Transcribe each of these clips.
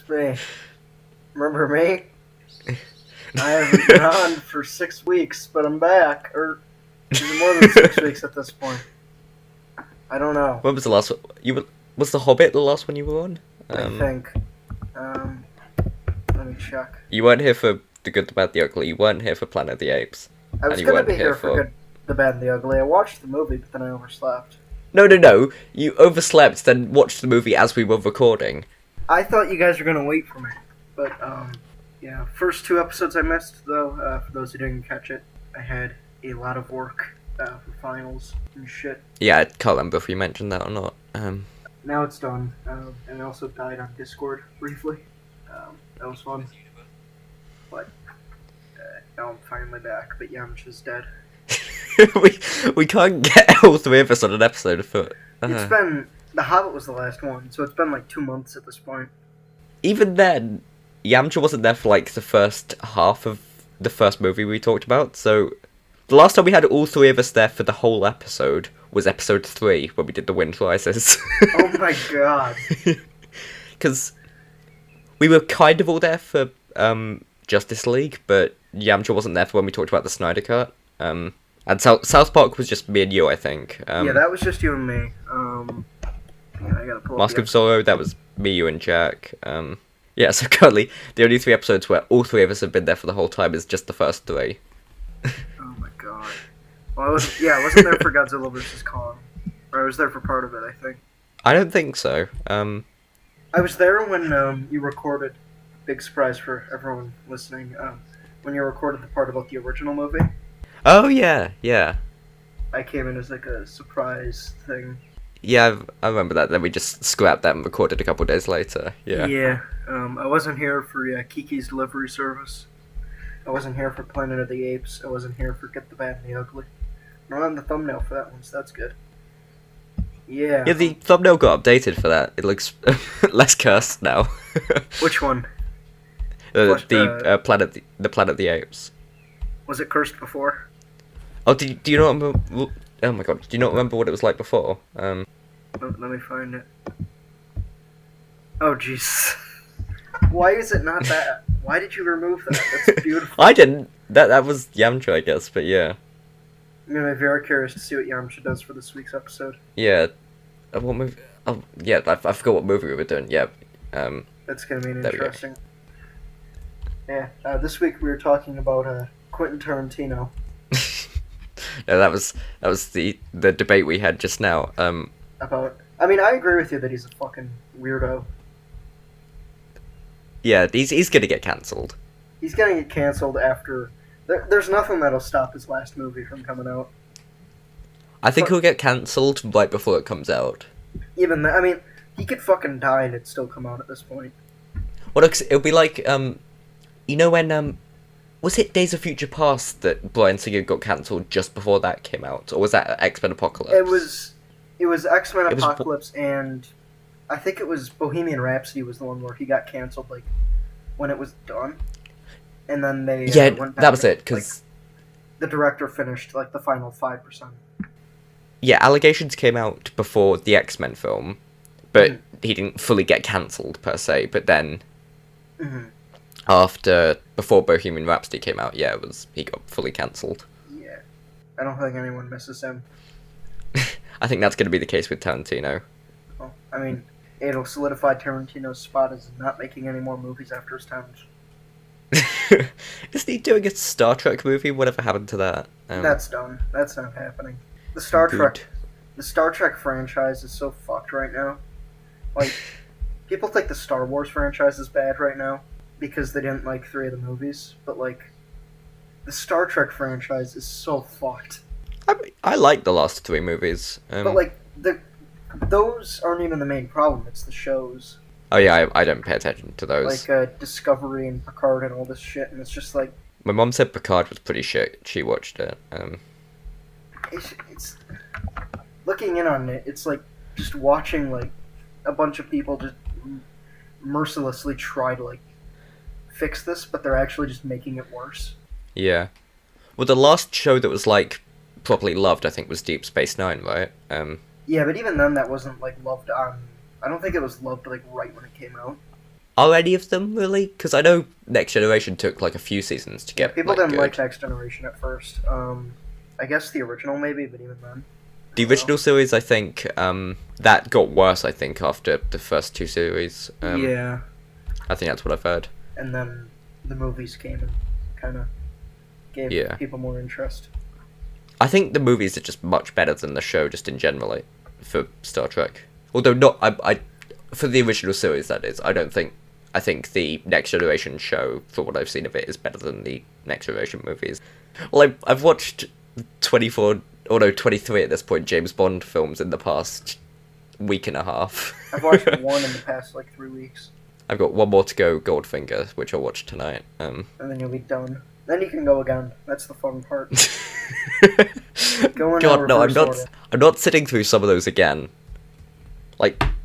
It's me. Remember me? I haven't been on for 6 weeks, but I'm back. Or is it more than 6 weeks at this point? I don't know. When was the last one? Was The Hobbit the last one you were on? I think. Let me check. You weren't here for The Good, the Bad, the Ugly. You weren't here for Planet of the Apes. I was going to be here for Good, the Bad, and the Ugly. I watched the movie, but then I overslept. No. You overslept, then watched the movie as we were recording. I thought you guys were going to wait for me. But, yeah. First 2 episodes I missed, though. For those who didn't catch it, I had a lot of work for finals and shit. Yeah, I can't remember if you mentioned that or not. Now it's done. And I also died on Discord briefly. That was fun. But now I'm finally back. But Yamcha's dead. we can't get all 3 of us on an episode for. It's been The Hobbit was the last one, so it's been like 2 months at this point. Even then, Yamcha wasn't there for like the first half of the first movie we talked about. So the last time we had all 3 of us there for the whole episode was episode 3 when we did the Wind Rises. Oh my god! Because we were kind of all there for Justice League, but Yamcha wasn't there for when we talked about the Snyder Cut. And South Park was just me and you, I think. Yeah, that was just you and me. Yeah, I gotta pull Mask of Zorro, that was me, you, and Jack. Yeah, so currently, the only 3 episodes where all 3 of us have been there for the whole time is just the first 3. Oh my god. Well, I wasn't there for Godzilla vs. Kong. Or I was there for part of it, I think. I don't think so. I was there when you recorded, big surprise for everyone listening, when you recorded the part about the original movie. Oh, yeah. I came in as like a surprise thing. Yeah, I remember that. Then we just scrapped that and recorded a couple of days later. Yeah. Yeah. I wasn't here for Kiki's Delivery Service. I wasn't here for Planet of the Apes. I wasn't here for Get the Bad and the Ugly. I'm on the thumbnail for that one, so that's good. Yeah. Yeah, the thumbnail got updated for that. It looks less cursed now. Which one? The Planet of the Apes. Was it cursed before? Oh, do you not remember? Oh my god, do you not remember what it was like before? Let me find it. Oh jeez. Why is it not that? Why did you remove that? That's beautiful. I didn't. That was Yamcha, I guess, but yeah. I'm gonna be very curious to see what Yamcha does for this week's episode. Yeah. What movie? Oh, yeah, I forgot what movie we were doing. Yeah. That's gonna be interesting. Yeah. This week we were talking about Quentin Tarantino. No, that was the debate we had just now. I mean, I agree with you that he's a fucking weirdo. Yeah, he's gonna get cancelled. He's gonna get cancelled after. There's nothing that'll stop his last movie from coming out. I think he'll get cancelled right before it comes out. Even that, I mean, he could fucking die and it'd still come out at this point. Well, it'll be like you know when was it Days of Future Past that Bryan Singer got cancelled just before that came out, or was that X-Men Apocalypse? It was X-Men Apocalypse, and I think it was Bohemian Rhapsody was the one where he got cancelled like when it was done, and then they went back that was it because the director finished like the final 5%. Yeah, allegations came out before the X-Men film, but he didn't fully get cancelled per se. But then before Bohemian Rhapsody came out, yeah, he got fully cancelled. Yeah, I don't think anyone misses him. I think that's going to be the case with Tarantino. Well, I mean, it'll solidify Tarantino's spot as not making any more movies after his time. Isn't he doing a Star Trek movie? Whatever happened to that? That's done. That's not happening. The Star Trek franchise is so fucked right now. Like, people think the Star Wars franchise is bad right now because they didn't like 3 of the movies, but like, the Star Trek franchise is so fucked. I like the last 3 movies. But like, those aren't even the main problem, it's the shows. Oh yeah, I don't pay attention to those. Like Discovery and Picard and all this shit, and it's just like... My mom said Picard was pretty shit. She watched it. It's looking in on it, it's like just watching like a bunch of people just mercilessly try to like fix this, but they're actually just making it worse. Yeah. Well, the last show that was like properly loved, I think, was Deep Space Nine, right? Yeah, but even then, that wasn't like loved on. I don't think it was loved like right when it came out. are any of them really? Because I know Next Generation took like a few seasons to get. People like, didn't good. like Next Generation at first. I guess the original maybe, but even then. The original series, I think, that got worse. I think after the first two series. Yeah. I think that's what I've heard. And then the movies came and kind of gave people more interest. I think the movies are just much better than the show, just in general, for Star Trek. Although not, I for the original series, that is. I think the Next Generation show, for what I've seen of it, is better than the Next Generation movies. Well, I've watched 23 at this point, James Bond films in the past week and a half. I've watched one in the past, 3 weeks. I've got one more to go, Goldfinger, which I'll watch tonight. And then you'll be done. Then you can go again. That's the fun part. God, no, I'm not sitting through some of those again.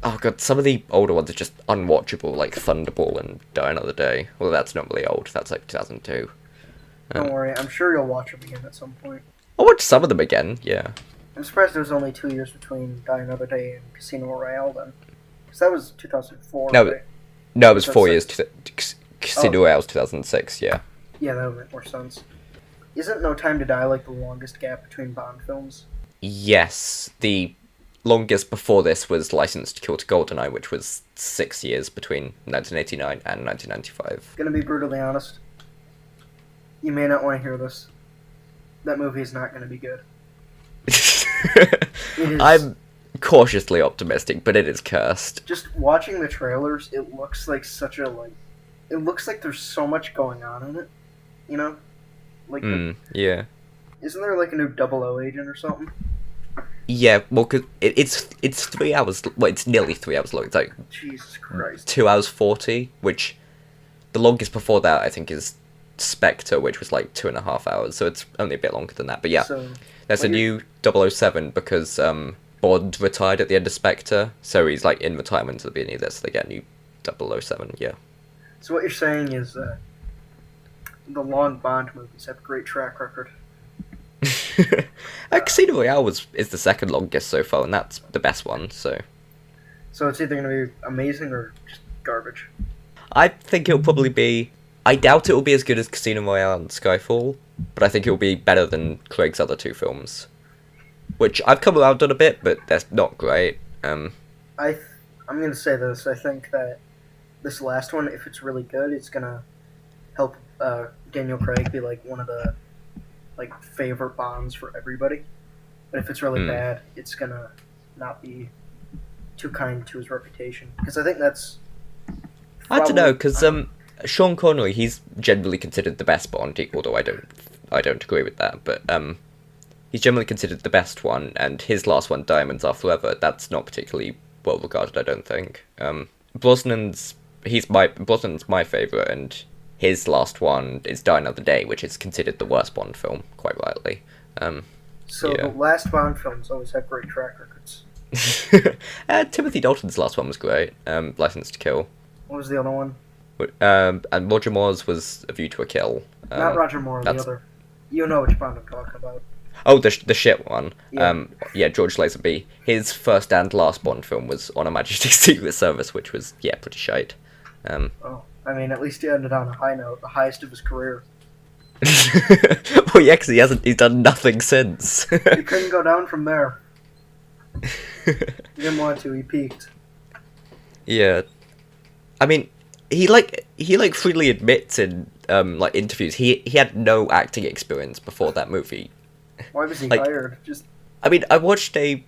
Oh god, some of the older ones are just unwatchable, like Thunderball and Die Another Day. Well, that's not really old, that's 2002. Don't worry, I'm sure you'll watch them again at some point. I'll watch some of them again, yeah. I'm surprised there was only 2 years between Die Another Day and Casino Royale then. Because that was 2004, No, right? No, it was 4 years. Casino Royale was 2006, yeah. Yeah, that would make more sense. Isn't No Time to Die the longest gap between Bond films? Yes, the longest before this was License to Kill to Goldeneye, which was 6 years between 1989 and 1995. Gonna be brutally honest. You may not want to hear this. That movie is not gonna be good. I'm cautiously optimistic, but it is cursed. Just watching the trailers, it looks like such a, it looks like there's so much going on in it, you know? Yeah. Isn't there a new 00 agent or something? Yeah, well, cause it's 3 hours, well, it's nearly 3 hours long, it's Jesus Christ. 2 hours 40, which the longest before that, I think, is Spectre, which was 2.5 hours, so it's only a bit longer than that, but yeah. So, there's a new 007 because Bond retired at the end of Spectre, so he's in retirement at the beginning of this, so they get a new 007, yeah. So what you're saying is the long Bond movies have a great track record. Casino Royale is the second longest so far, and that's the best one, so... So it's either going to be amazing or just garbage. I think it'll probably be... I doubt it will be as good as Casino Royale and Skyfall, but I think it will be better than Craig's other two films. Which I've come around on a bit, but they're not great. I'm going to say this. I think that this last one, if it's really good, it's going to help Daniel Craig be one of the favorite Bonds for everybody. But if it's really bad, it's going to not be too kind to his reputation. Because I think that's... I don't know, because Sean Connery, he's generally considered the best Bond, although I don't agree with that, but he's generally considered the best one, and his last one, Diamonds Are Forever, that's not particularly well regarded, I don't think. Brosnan's my favourite, and his last one is Die Another Day, which is considered the worst Bond film, quite rightly. The last Bond films always have great track records. Timothy Dalton's last one was great, License to Kill. What was the other one? And Roger Moore's was A View to a Kill. Not Roger Moore, the other. You know which Bond I'm talking about. Oh, the shit one. Yeah. George Lazenby. His first and last Bond film was On Her Majesty's Secret Service, which was, pretty shite. At least he ended on a high note, the highest of his career. Well, yeah, because he's done nothing since. He couldn't go down from there. He didn't want to, he peaked. Yeah. He freely admits in interviews he had no acting experience before that movie. Why was he hired? I watched the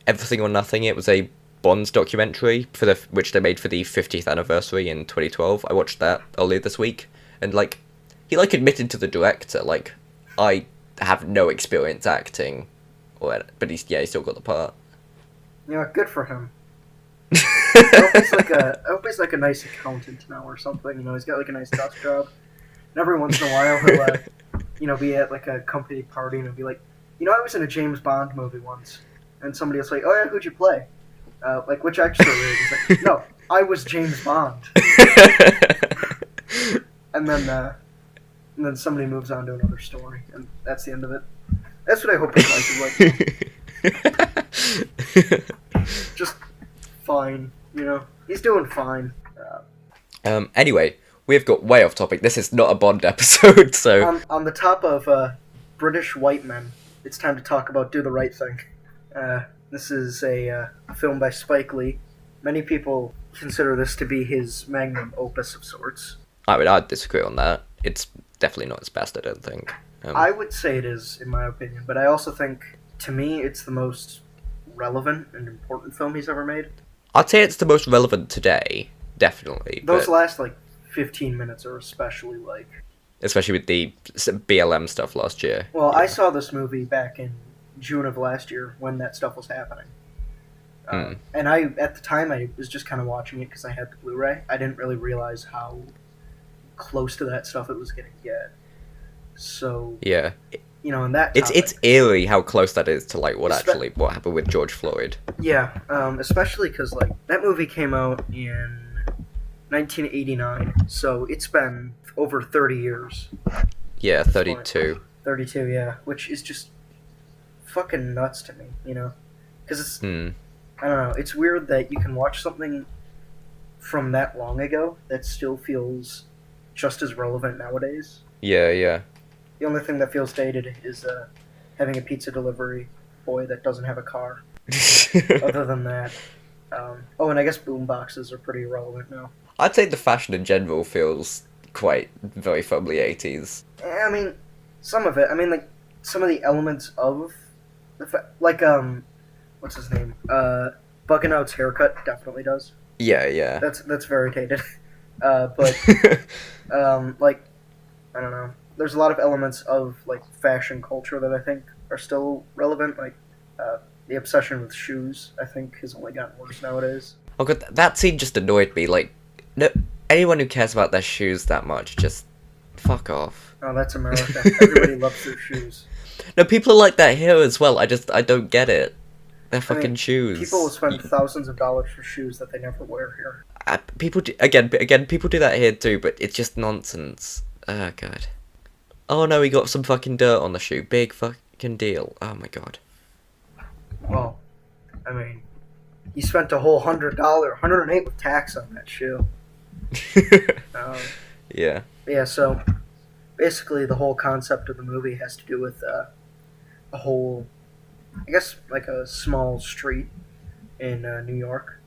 Everything or Nothing. It was a Bond's documentary which they made for the 50th anniversary in 2012. I watched that earlier this week, and he admitted to the director I have no experience acting, but he still got the part. Yeah, good for him. I hope he's a nice accountant now or something. He's got a nice desk job. And every once in a while he'll be at a company party and he'll be like, I was in a James Bond movie once. And somebody will say, oh yeah, who'd you play? Which actor? He's like, no, I was James Bond. and then somebody moves on to another story, and that's the end of it. That's what I hope his life is like. Just fine, he's doing fine. Anyway, we've got way off topic. This is not a Bond episode, so... On the top of British white men, it's time to talk about Do the Right Thing. This is a film by Spike Lee. Many people consider this to be his magnum opus of sorts. I mean, I'd disagree on that. It's definitely not his best, I don't think. I would say it is, in my opinion, but I also think, to me, it's the most relevant and important film he's ever made. I'd say it's the most relevant today, definitely. Those last, 15 minutes are especially, especially with the BLM stuff last year. Well, I saw this movie back in June of last year when that stuff was happening. And at the time, I was just kind of watching it because I had the Blu-ray. I didn't really realize how close to that stuff it was going to get. So, yeah, in that topic, it's eerie how close that is to what happened with George Floyd. Yeah, especially because that movie came out in 1989, so it's been over 30 years. Yeah, 32. 32, yeah, which is just fucking nuts to me, because it's I don't know, it's weird that you can watch something from that long ago that still feels just as relevant nowadays. Yeah. The only thing that feels dated is having a pizza delivery boy that doesn't have a car. Other than that, and I guess boom boxes are pretty relevant now. I'd say the fashion in general feels quite very firmly 80s. I mean, some of it. I mean, some of the elements of the what's his name? Buganout's haircut definitely does. Yeah. That's very dated. But I don't know. There's a lot of elements of fashion culture that I think are still relevant. The obsession with shoes, I think, has only gotten worse nowadays. Oh god, that scene just annoyed me. No, anyone who cares about their shoes that much, just fuck off. Oh, that's America. Everybody loves their shoes. No, people are like that here as well. I don't get it. They're fucking shoes. People will spend thousands of dollars for shoes that they never wear here. People do, again, people do that here too, but it's just nonsense. Oh god. Oh no, he got some fucking dirt on the shoe. Big fucking deal. Oh my god. Well, I mean, you spent a whole $108 with tax on that shoe. Yeah. Yeah, so basically the whole concept of the movie has to do with a whole, I guess, a small street in New York,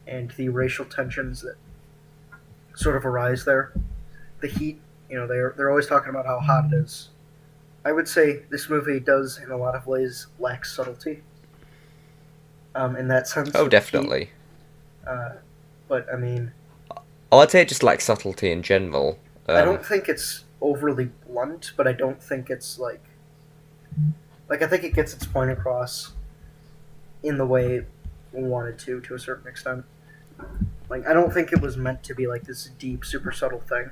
and the racial tensions that sort of arise there. The heat, they're always talking about how hot it is. I would say this movie does, in a lot of ways, lack subtlety. In that sense. Oh, definitely. But, I mean... I'd say it just lacks subtlety in general. I don't think it's overly blunt, but I don't think it's, I think it gets its point across in the way it wanted to a certain extent. I don't think it was meant to be, this deep, super subtle thing.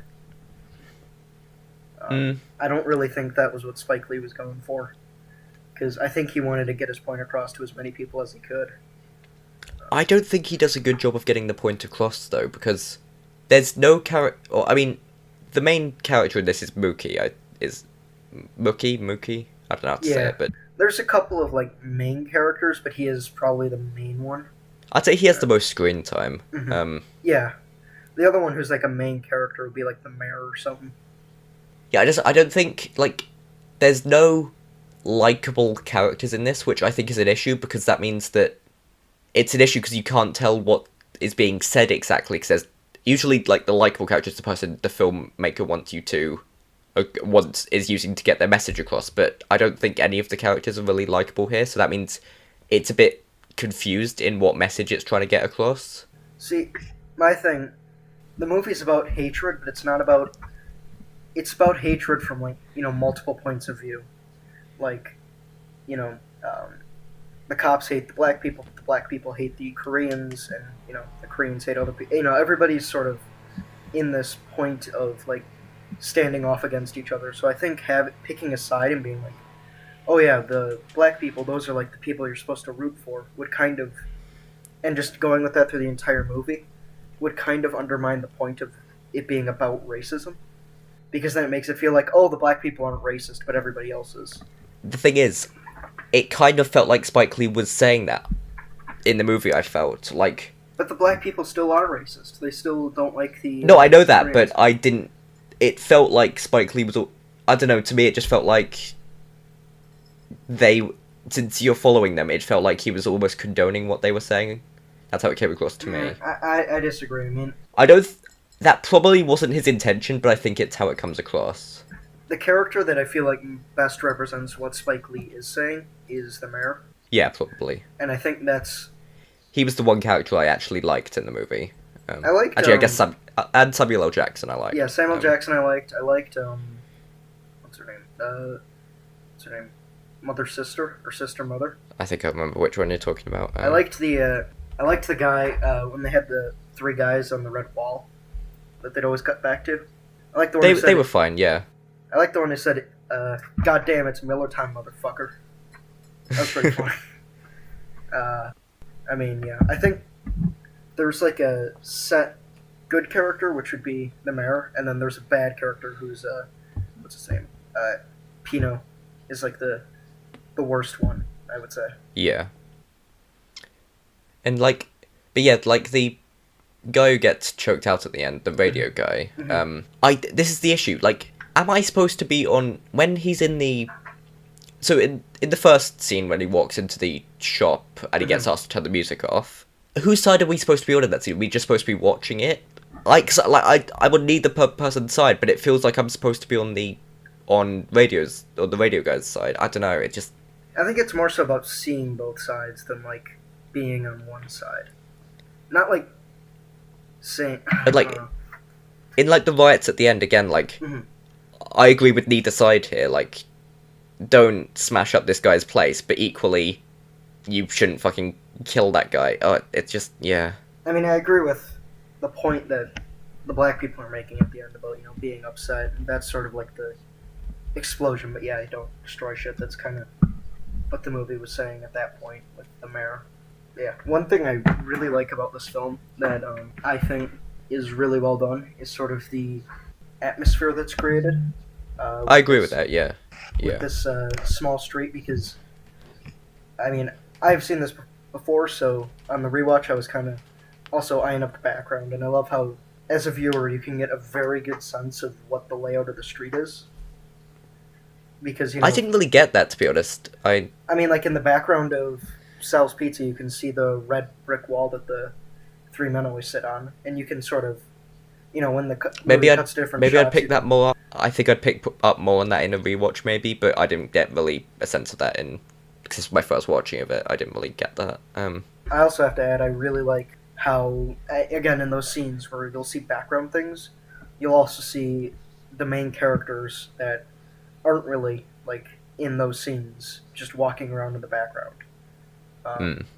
I don't really think that was what Spike Lee was going for. Because I think he wanted to get his point across to as many people as he could. I don't think he does a good job of getting the point across, though, because there's no character... the main character in this is Mookie. Mookie? I don't know how to say it, but... There's a couple of, main characters, but he is probably the main one. I'd say he has the most screen time. Mm-hmm. Yeah. The other one who's, a main character would be, the mayor or something. Yeah, I don't think, there's no likable characters in this, which I think is an issue, because that means that it's an issue because you can't tell what is being said exactly, because usually, the likable character is the person the filmmaker is using to get their message across, but I don't think any of the characters are really likable here, so that means it's a bit confused in what message it's trying to get across. See, my thing, the movie's about hatred, but it's not about... It's about hatred from, multiple points of view. The cops hate the black people hate the Koreans, and, the Koreans hate other people. Everybody's sort of in this point of, standing off against each other. So I think picking a side and being oh yeah, the black people, those are, the people you're supposed to root for, would kind of... And just going with that through the entire movie would kind of undermine the point of it being about racism. Because then it makes it feel the black people aren't racist, but everybody else is. The thing is, it kind of felt like Spike Lee was saying that in the movie, I felt. But the black people still are racist. They still don't like the... No, I know that, Koreans. but I didn't... It felt like Spike Lee was... I don't know, to me it just felt like... Since you're following them, it felt like he was almost condoning what they were saying. That's how it came across to me. I disagree. I mean... I don't... That probably wasn't his intention, but I think it's how it comes across. The character that I feel like best represents what Spike Lee is saying is the mayor. Yeah, probably. And I think that's... He was the one character I actually liked in the movie. I liked... Actually, I guess and Samuel L. Jackson I liked. Yeah, Samuel Jackson I liked. I liked, what's her name? What's her name? Mother Sister? Or Sister Mother? I think I remember which one you're talking about. I liked the guy, when they had the 3 guys on the red wall that they'd always cut back to. I liked the one who said... They were fine, yeah. I liked the one who said, God damn, it's Miller time, motherfucker. That was pretty funny. I mean, yeah. I think there's like a set good character, which would be the mayor, and then there's a bad character who's, what's his name? Pino is like the worst one, I would say. Yeah. And like, but yeah, like the guy who gets choked out at the end, the radio guy, this is the issue, like, am I supposed to be on, when he's in the... So in the first scene when he walks into the shop and he gets asked to turn the music off, whose side are we supposed to be on in that scene? Are we just supposed to be watching it? I would need the person's side, but it feels like I'm supposed to be on the radio guy's side. I don't know, it just... I think it's more so about seeing both sides than, like, being on one side. Not, like, saying... But, like, in, like, the riots at the end, again, like, I agree with neither side here, like, don't smash up this guy's place, but equally, you shouldn't fucking kill that guy. It's just, yeah. I mean, I agree with the point that the black people are making at the end about, you know, being upset, and that's sort of like the explosion, but yeah, don't destroy shit. That's kind of what the movie was saying at that point with the mayor. Yeah, one thing I really like about this film that I think is really well done is sort of the atmosphere that's created. I agree with that, yeah. With this small street, because, I mean, I've seen this before, so on the rewatch I was kind of also eyeing up the background, and I love how, as a viewer, you can get a very good sense of what the layout of the street is. Because, you know... I didn't really get that, to be honest. I mean, like, in the background of Sal's Pizza, you can see the red brick wall that the 3 men always sit on, and you can sort of, you know, when the movie cuts different shots... Maybe I'd pick that more up. I think I'd pick up more on that in a rewatch, maybe, but I didn't get really a sense of that in... Because this was my first watching of it, I didn't really get that. I also have to add, I really like how, again, in those scenes where you'll see background things, you'll also see the main characters that aren't really, like, in those scenes, just walking around in the background.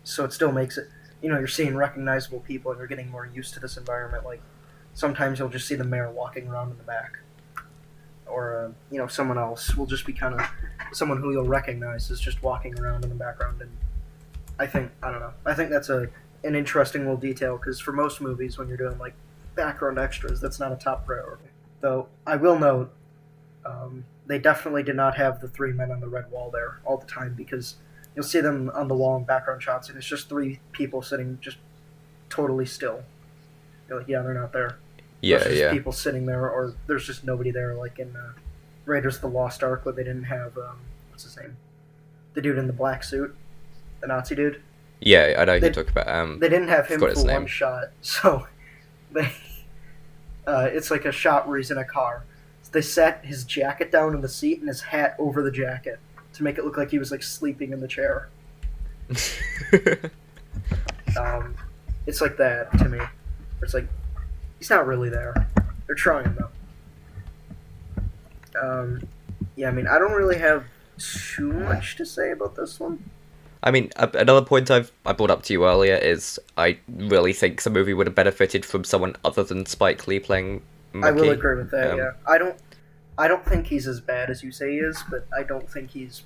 So it still makes it, you know, you're seeing recognizable people and you're getting more used to this environment. Like, sometimes you'll just see the mayor walking around in the back. Or, you know, someone else will just be kind of someone who you'll recognize is just walking around in the background. And I think that's an interesting little detail, because for most movies, when you're doing, like, background extras, that's not a top priority. Though, I will note, they definitely did not have the 3 men on the red wall there all the time, because you'll see them on the wall in background shots, and it's just 3 people sitting just totally still. You're like, yeah, they're not there. Yeah, there's yeah. People sitting there, or there's just nobody there, like in Raiders of the Lost Ark, where they didn't have, what's his name? The dude in the black suit. The Nazi dude. Yeah, I know you talk about... they didn't have him for one shot, so they... it's like a shot where he's in a car. So they sat his jacket down in the seat and his hat over the jacket to make it look like he was, like, sleeping in the chair. It's like that, to me. It's like, he's not really there. They're trying, though. Yeah, I mean, I don't really have too much to say about this one. I mean, another point I brought up to you earlier is I really think the movie would have benefited from someone other than Spike Lee playing Loki. I will agree with that, yeah. I don't think he's as bad as you say he is, but I don't think he's...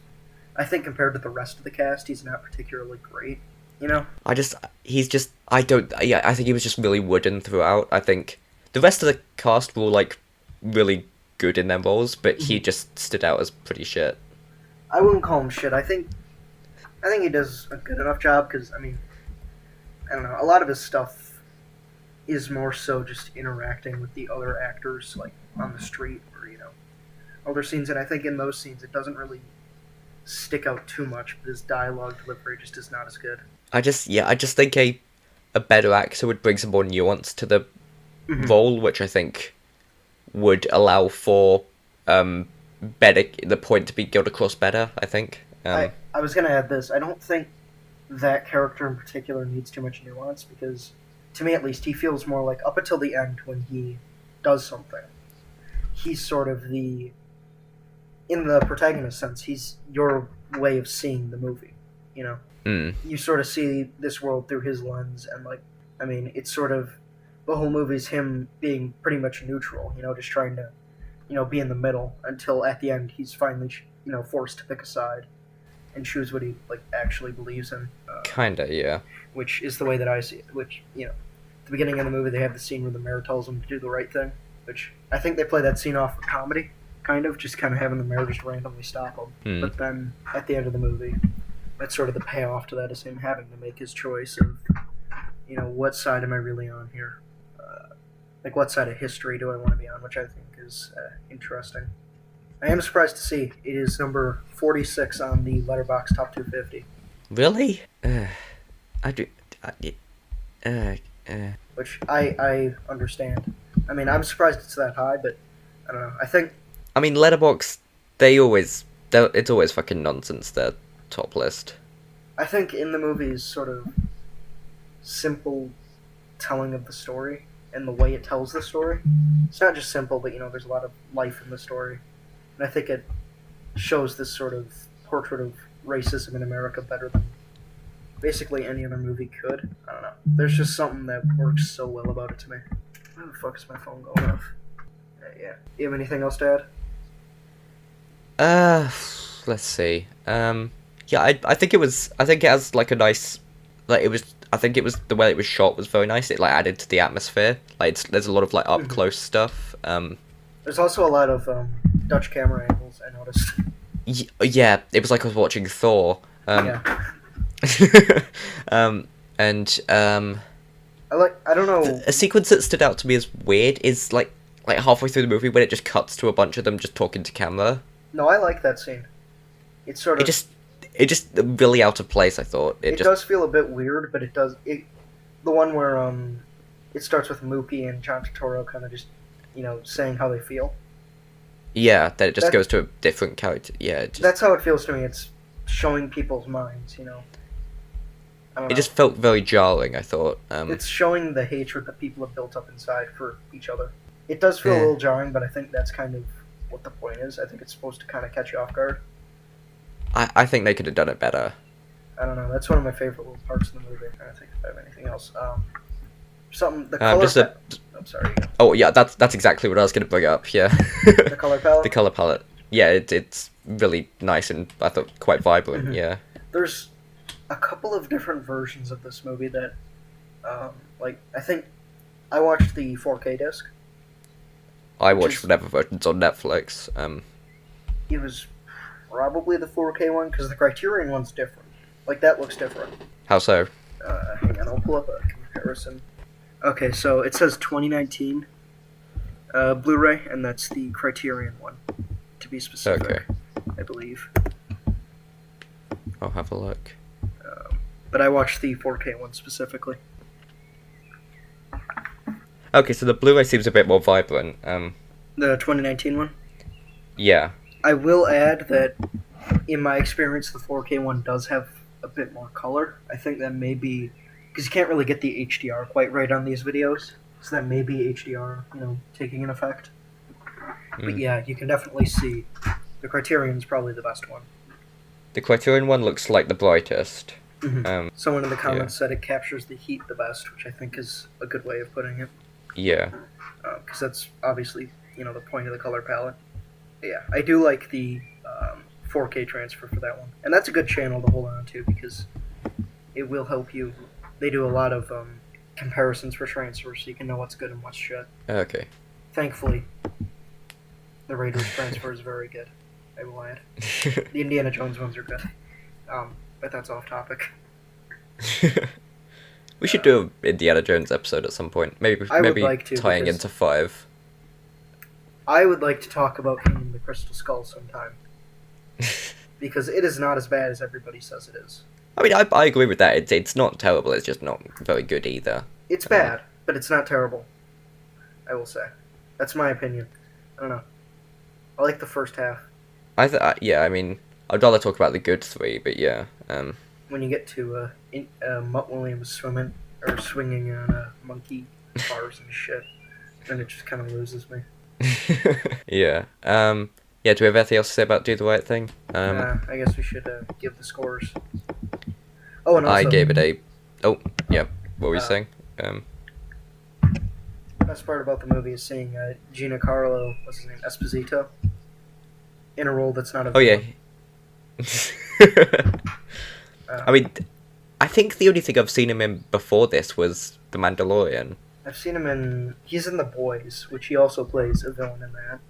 I think compared to the rest of the cast, he's not particularly great, you know? I think he was just really wooden throughout. I think the rest of the cast were all, like, really good in their roles, but he just stood out as pretty shit. I wouldn't call him shit. I think he does a good enough job, because, I mean, I don't know, a lot of his stuff is more so just interacting with the other actors, like on the street or other scenes. And I think in those scenes it doesn't really stick out too much, but his dialogue delivery just is not as good. I just think a better actor would bring some more nuance to the Mm-hmm. role, which I think would allow for better the point to be got across better. I think. I was gonna add this. I don't think that character in particular needs too much nuance because, to me at least, he feels more like up until the end when he does something, he's sort of in the protagonist sense, he's your way of seeing the movie. You sort of see this world through his lens, and it's sort of the whole movie's him being pretty much neutral. Just trying to, be in the middle until at the end he's finally, forced to pick a side and choose what he actually believes in. Kinda, yeah. Which is the way that I see it. Which at the beginning of the movie they have the scene where the mayor tells him to do the right thing, which I think they play that scene off for comedy, just kind of having the mayor just randomly stop him. But then at the end of the movie, that's sort of the payoff to that is him having to make his choice of, what side am I really on here? What side of history do I want to be on, which I think is interesting. I am surprised to see it is number 46 on the Letterboxd Top 250. Really? Which I understand. I'm surprised it's that high, but I don't know. I think... Letterboxd, it's always fucking nonsense, their top list. I think in the movie's sort of simple telling of the story and the way it tells the story, it's not just simple, but there's a lot of life in the story. And I think it shows this sort of portrait of racism in America better than basically any other movie could. I don't know. There's just something that works so well about it to me. Where the fuck is my phone going off? Yeah. You have anything else to add? Let's see. I think it has a nice, I think it was the way it was shot was very nice. It added to the atmosphere. There's a lot of up close stuff. There's also a lot of Dutch camera angles, I noticed. Yeah, it was like I was watching Thor. Yeah. I don't know. A sequence that stood out to me as weird is like halfway through the movie when it just cuts to a bunch of them just talking to camera. No, I like that scene. It's sort of... It just really out of place, I thought. It does feel a bit weird, but it does... The one where it starts with Mookie and John Turturro kind of just, saying how they feel. Yeah, then it just goes to a different character. Yeah, that's how it feels to me. It's showing people's minds, It just felt very jarring, I thought. It's showing the hatred that people have built up inside for each other. It does feel a little jarring, but I think that's kind of what the point is. I think it's supposed to kind of catch you off guard. I think they could have done it better. I don't know. That's one of my favorite little parts of the movie. I don't think if I have anything else. The color I'm sorry. Oh yeah, that's exactly what I was going to bring up. Yeah. The color palette. The color palette. Yeah, it's really nice and I thought quite vibrant. Mm-hmm. Yeah. There's a couple of different versions of this movie that, I think I watched the 4K disc. I watched whatever version's on Netflix. It was probably the 4K one because the Criterion one's different. That looks different. How so? Hang on, I'll pull up a comparison. Okay, so it says 2019 Blu-ray, and that's the Criterion one, to be specific. Okay. I believe. I'll have a look. But I watched the 4K one specifically. Okay, so the Blu-ray seems a bit more vibrant. The 2019 one? Yeah. I will add that, in my experience, the 4K one does have a bit more color. I think that may be... Because you can't really get the HDR quite right on these videos. So that may be HDR, taking an effect. But yeah, you can definitely see the Criterion's probably the best one. The Criterion one looks like the brightest. Mm-hmm. Someone in the comments said it captures the heat the best, which I think is a good way of putting it. Yeah. Because that's obviously, the point of the color palette. But yeah, I do like the 4K transfer for that one. And that's a good channel to hold on to because it will help you. They do a lot of comparisons for transfers so you can know what's good and what's shit. Okay. Thankfully, the Raiders transfer is very good, I will add. The Indiana Jones ones are good. But that's off topic. We should do an Indiana Jones episode at some point. Maybe I would like to, tying because into 5. I would like to talk about Kingdom of the Crystal Skull sometime. Because it is not as bad as everybody says it is. I mean, I agree with that. It's not terrible. It's just not very good either. It's bad, but it's not terrible. I will say. That's my opinion. I don't know. I like the first half. Yeah, I mean, I'd rather talk about the good 3, but yeah. When you get to Mutt Williams swinging on monkey bars and shit, then it just kind of loses me. Yeah. Yeah, do we have anything else to say about Do the Right Thing? I guess we should give the scores. Oh, and also, I gave it a... Oh, yeah. What were you saying? The best part about the movie is seeing Giancarlo, what's his name, Esposito, in a role that's not a villain. Yeah. I mean, I think the only thing I've seen him in before this was The Mandalorian. I've seen him in... He's in The Boys, which he also plays a villain in that.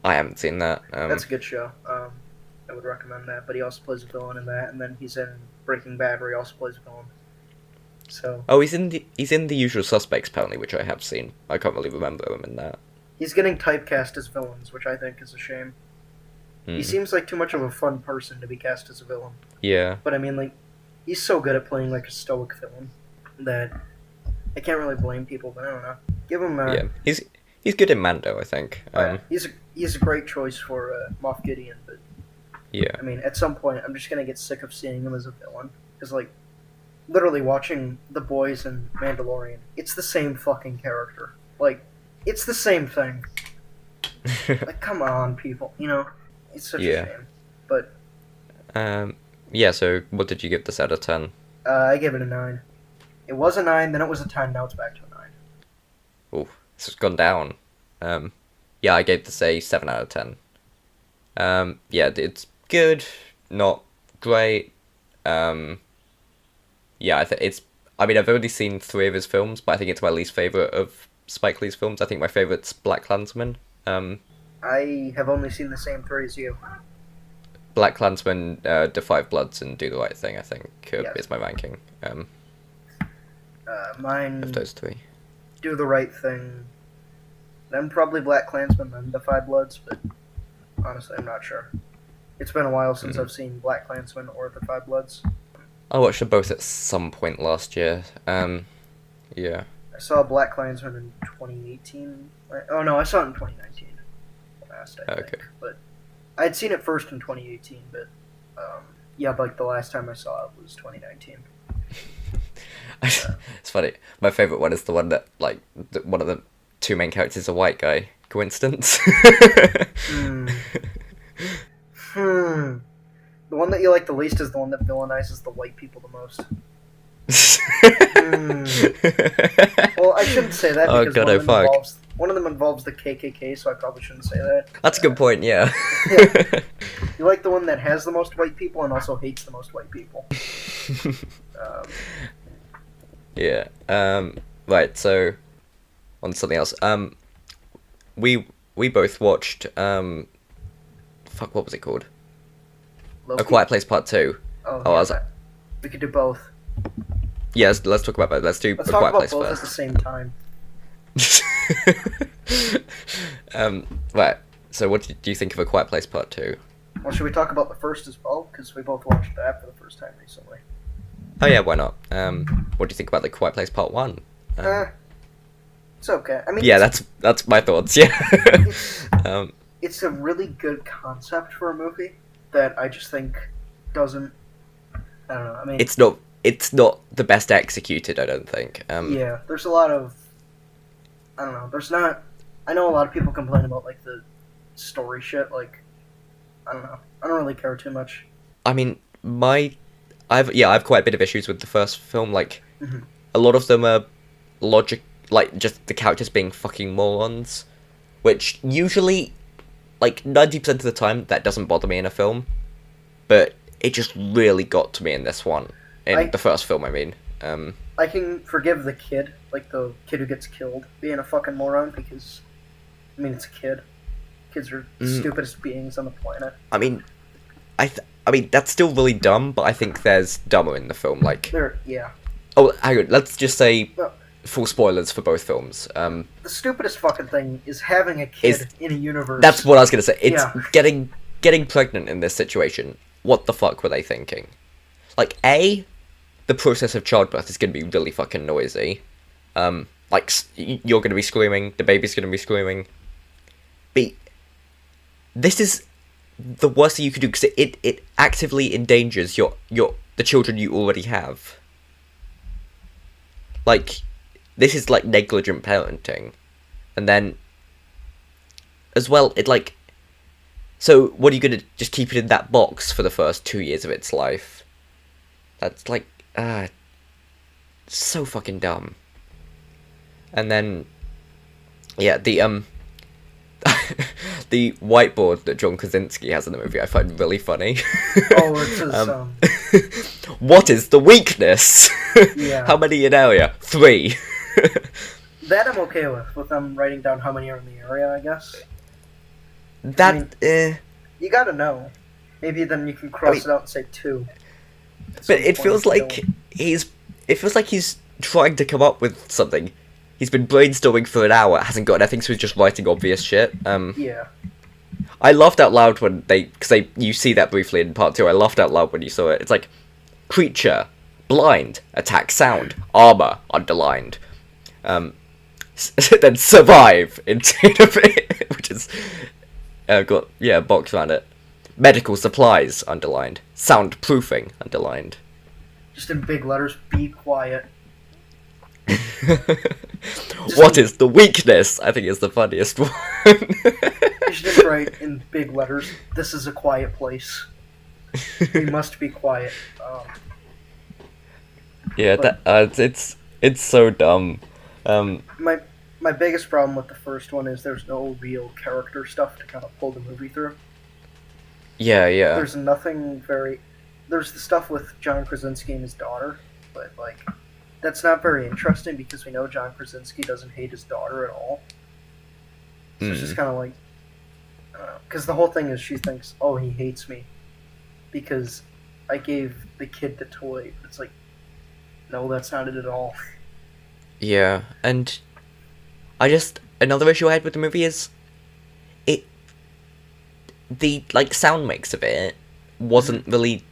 I haven't seen that. That's a good show. I would recommend that, but he also plays a villain in that, and then he's in Breaking Bad, where he also plays a villain. So. Oh, he's in The Usual Suspects, apparently, which I have seen. I can't really remember him in that. He's getting typecast as villains, which I think is a shame. He seems like too much of a fun person to be cast as a villain. Yeah. But I mean, like, he's so good at playing like a stoic villain that I can't really blame people. But I don't know. Give him. Yeah, he's good in Mando, I think. He's a great choice for Moff Gideon, but yeah. I mean, at some point, I'm just gonna get sick of seeing him as a villain. Because like, literally watching The Boys and Mandalorian, it's the same fucking character. Like, it's the same thing. Like, come on, people. You know, it's such a shame. But yeah. So, what did you give this out of 10? I gave it a 9. It was a 9, then it was a 10. Now it's back to a 9. Oh, this has gone down. Yeah, I gave this a 7 out of 10. Yeah, it's good, not great. Yeah, I mean, I've only seen 3 of his films, but I think it's my least favourite of Spike Lee's films. I think my favourite's Black Klansman. I have only seen the same 3 as you. Black Klansman, The Five Bloods, and Do the Right Thing, I think, is my ranking. Mine... Of those 3. Do the Right Thing, then probably Black Klansman, then The Five Bloods, but honestly, I'm not sure. It's been a while since I've seen Black Klansman or The Five Bloods. I watched them both at some point last year. Yeah. I saw Black Klansman in 2018. Oh no, I saw it in 2019. Last, I think. But I had seen it first in 2018, but yeah, like the last time I saw it was 2019. It's funny. My favourite one is the one that, like, one of the 2 main characters is a white guy. Coincidence? The one that you like the least is the one that villainizes the white people the most. Well, I shouldn't say that because one of them involves the KKK, so I probably shouldn't say that. That's a good point, yeah. You like the one that has the most white people and also hates the most white people. Yeah. Right, so on something else. We both watched fuck, what was it called? Loki? A Quiet Place Part 2. We could do both. Yeah, let's talk about both. Let's do A Quiet Place both first. At the same time. Right. So, what do you think of A Quiet Place Part 2? Well, should we talk about the first as well? Because we both watched that for the first time recently. Oh yeah, why not? What do you think about The Quiet Place Part 1? It's okay. I mean, yeah, that's my thoughts. Yeah. It's a really good concept for a movie that I just think doesn't. I don't know. I mean, it's not the best executed. I don't think. Yeah, there's a lot of. I don't know. There's not. I know a lot of people complain about like the story shit. Like, I don't know. I don't really care too much. I mean, I've quite a bit of issues with the first film. Like, a lot of them are logic, like just the characters being fucking morons, which usually, like 90% of the time, that doesn't bother me in a film, but it just really got to me in this one, the first film. I mean, I can forgive the kid, like the kid who gets killed, being a fucking moron because, I mean, it's a kid. Kids are the stupidest beings on the planet. I mean, I mean that's still really dumb, but I think there's dumber in the film. Like, Oh, hang on. Let's just say Well, full spoilers for both films. the stupidest fucking thing is having a kid Is in a universe. That's what I was gonna say. It's Yeah. getting pregnant in this situation. What the fuck were they thinking? Like, A, the process of childbirth is gonna be really fucking noisy. Like, you're gonna be screaming, the baby's gonna be screaming. B, this is the worst thing you could do because it actively endangers the children you already have. Like, this is like negligent parenting, and then as well, it like. So what are you gonna just keep it in that box for the first 2 years of its life? That's like so fucking dumb. And then, yeah, the the whiteboard that John Krasinski has in the movie I find really funny. Oh, it's his, What is the weakness? Yeah. How many in area? 3. That I'm okay with them writing down how many are in the area, I guess. That, You gotta know. Maybe then you can cross it out and say 2. But it feels like he's trying to come up with something. He's been brainstorming for an hour, hasn't got anything, so he's just writing obvious shit. Yeah. I laughed out loud when you see that briefly in part 2. I laughed out loud when you saw it. It's like, creature, blind, attack sound, armor, underlined. Then survive, instead of it, which is, got, box around it. Medical supplies, underlined. Soundproofing, underlined. Just in big letters, be quiet. What is the weakness? I think is the funniest one. You should just write in big letters, this is a quiet place. We must be quiet. Yeah, it's so dumb. My biggest problem with the first one is there's no real character stuff to kind of pull the movie through. Yeah. There's nothing very... There's the stuff with John Krasinski and his daughter, but, like, that's not very interesting because we know John Krasinski doesn't hate his daughter at all. So it's just kind of like... Because the whole thing is she thinks, oh, he hates me because I gave the kid the toy. It's like, no, that's not it at all. Yeah, and another issue I had with the movie is the like sound mix of it wasn't really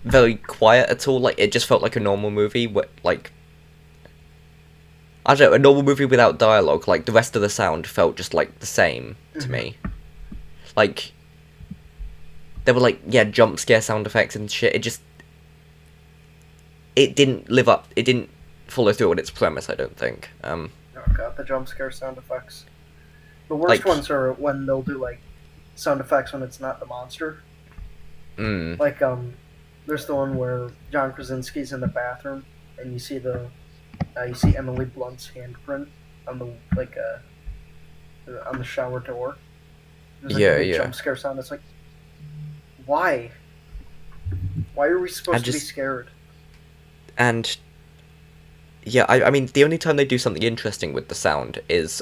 very quiet at all. Like, it just felt like a normal movie, like, I don't know, a normal movie without dialogue. Like, the rest of the sound felt just like the same to me. Like, there were like, jump scare sound effects and shit. It didn't live up. It didn't follow through on its premise, I don't think. Oh god, the jump scare sound effects. The worst ones are when they'll do like sound effects when it's not the monster. Like, there's the one where John Krasinski's in the bathroom and you see Emily Blunt's handprint on the on the shower door. There's like a big jump scare sound. It's like, why? Why are we supposed to be scared? And yeah, I mean, the only time they do something interesting with the sound is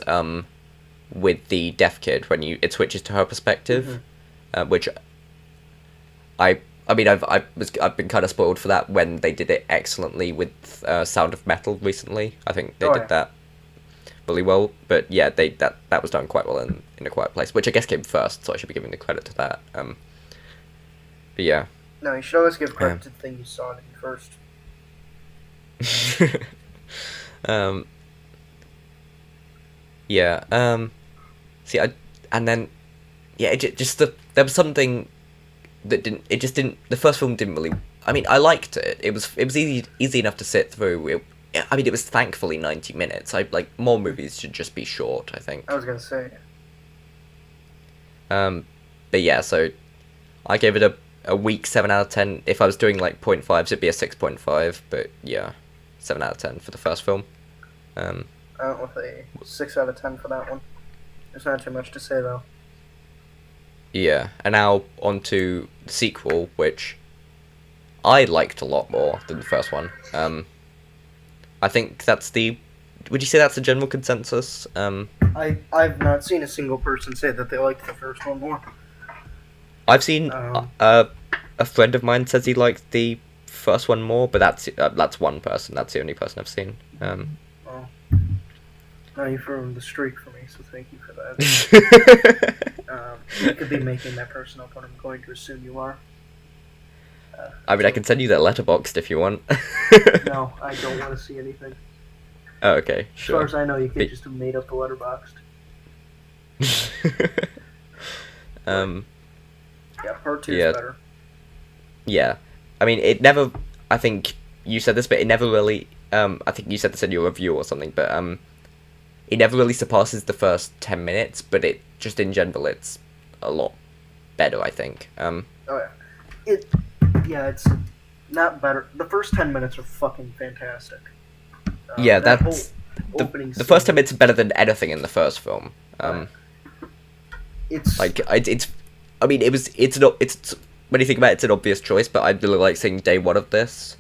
with the deaf kid when it switches to her perspective, which I've been kind of spoiled for that when they did it excellently with Sound of Metal recently. I think they did that really well, but yeah, that was done quite well in A Quiet Place, which I guess came first, so I should be giving the credit to that. But yeah. No, you should always give credit to the thing you saw it in first. There was something that the first film didn't really, I mean, I liked it. It was easy enough to sit through. It was thankfully 90 minutes. More movies should just be short, I think. I was gonna say. But yeah, so I gave it a weak 7 out of 10. If I was doing like 0.5s, it'd be a 6.5, but yeah, 7 out of 10 for the first film. I went with a 6 out of 10 for that one. There's not too much to say though. Yeah, and now on to the sequel, which I liked a lot more than the first one. I think would you say that's the general consensus? I've not seen a single person say that they liked the first one more. I've seen a friend of mine says he liked the first one more, but that's one person. That's the only person I've seen. Well, now you've ruined the streak for me, so thank you for that. You could be making that person up, and I'm going to assume you are. I mean, I can send you that letterboxd if you want. No, I don't want to see anything. Oh, okay, sure. As far as I know, you could just have made up the letterboxd. Yeah, part 2 is better. Yeah. I mean, it never... I think you said this, but it never really... I think you said this in your review or something, but it never really surpasses the first 10 minutes, but it just in general, it's a lot better, I think. Oh, yeah. It's not better. The first 10 minutes are fucking fantastic. Yeah, that's... The first 10 minutes are better than anything in the first film. It's... Like, it's... I mean, it's not... It's... When you think about it, it's an obvious choice, but I really like seeing day one of this.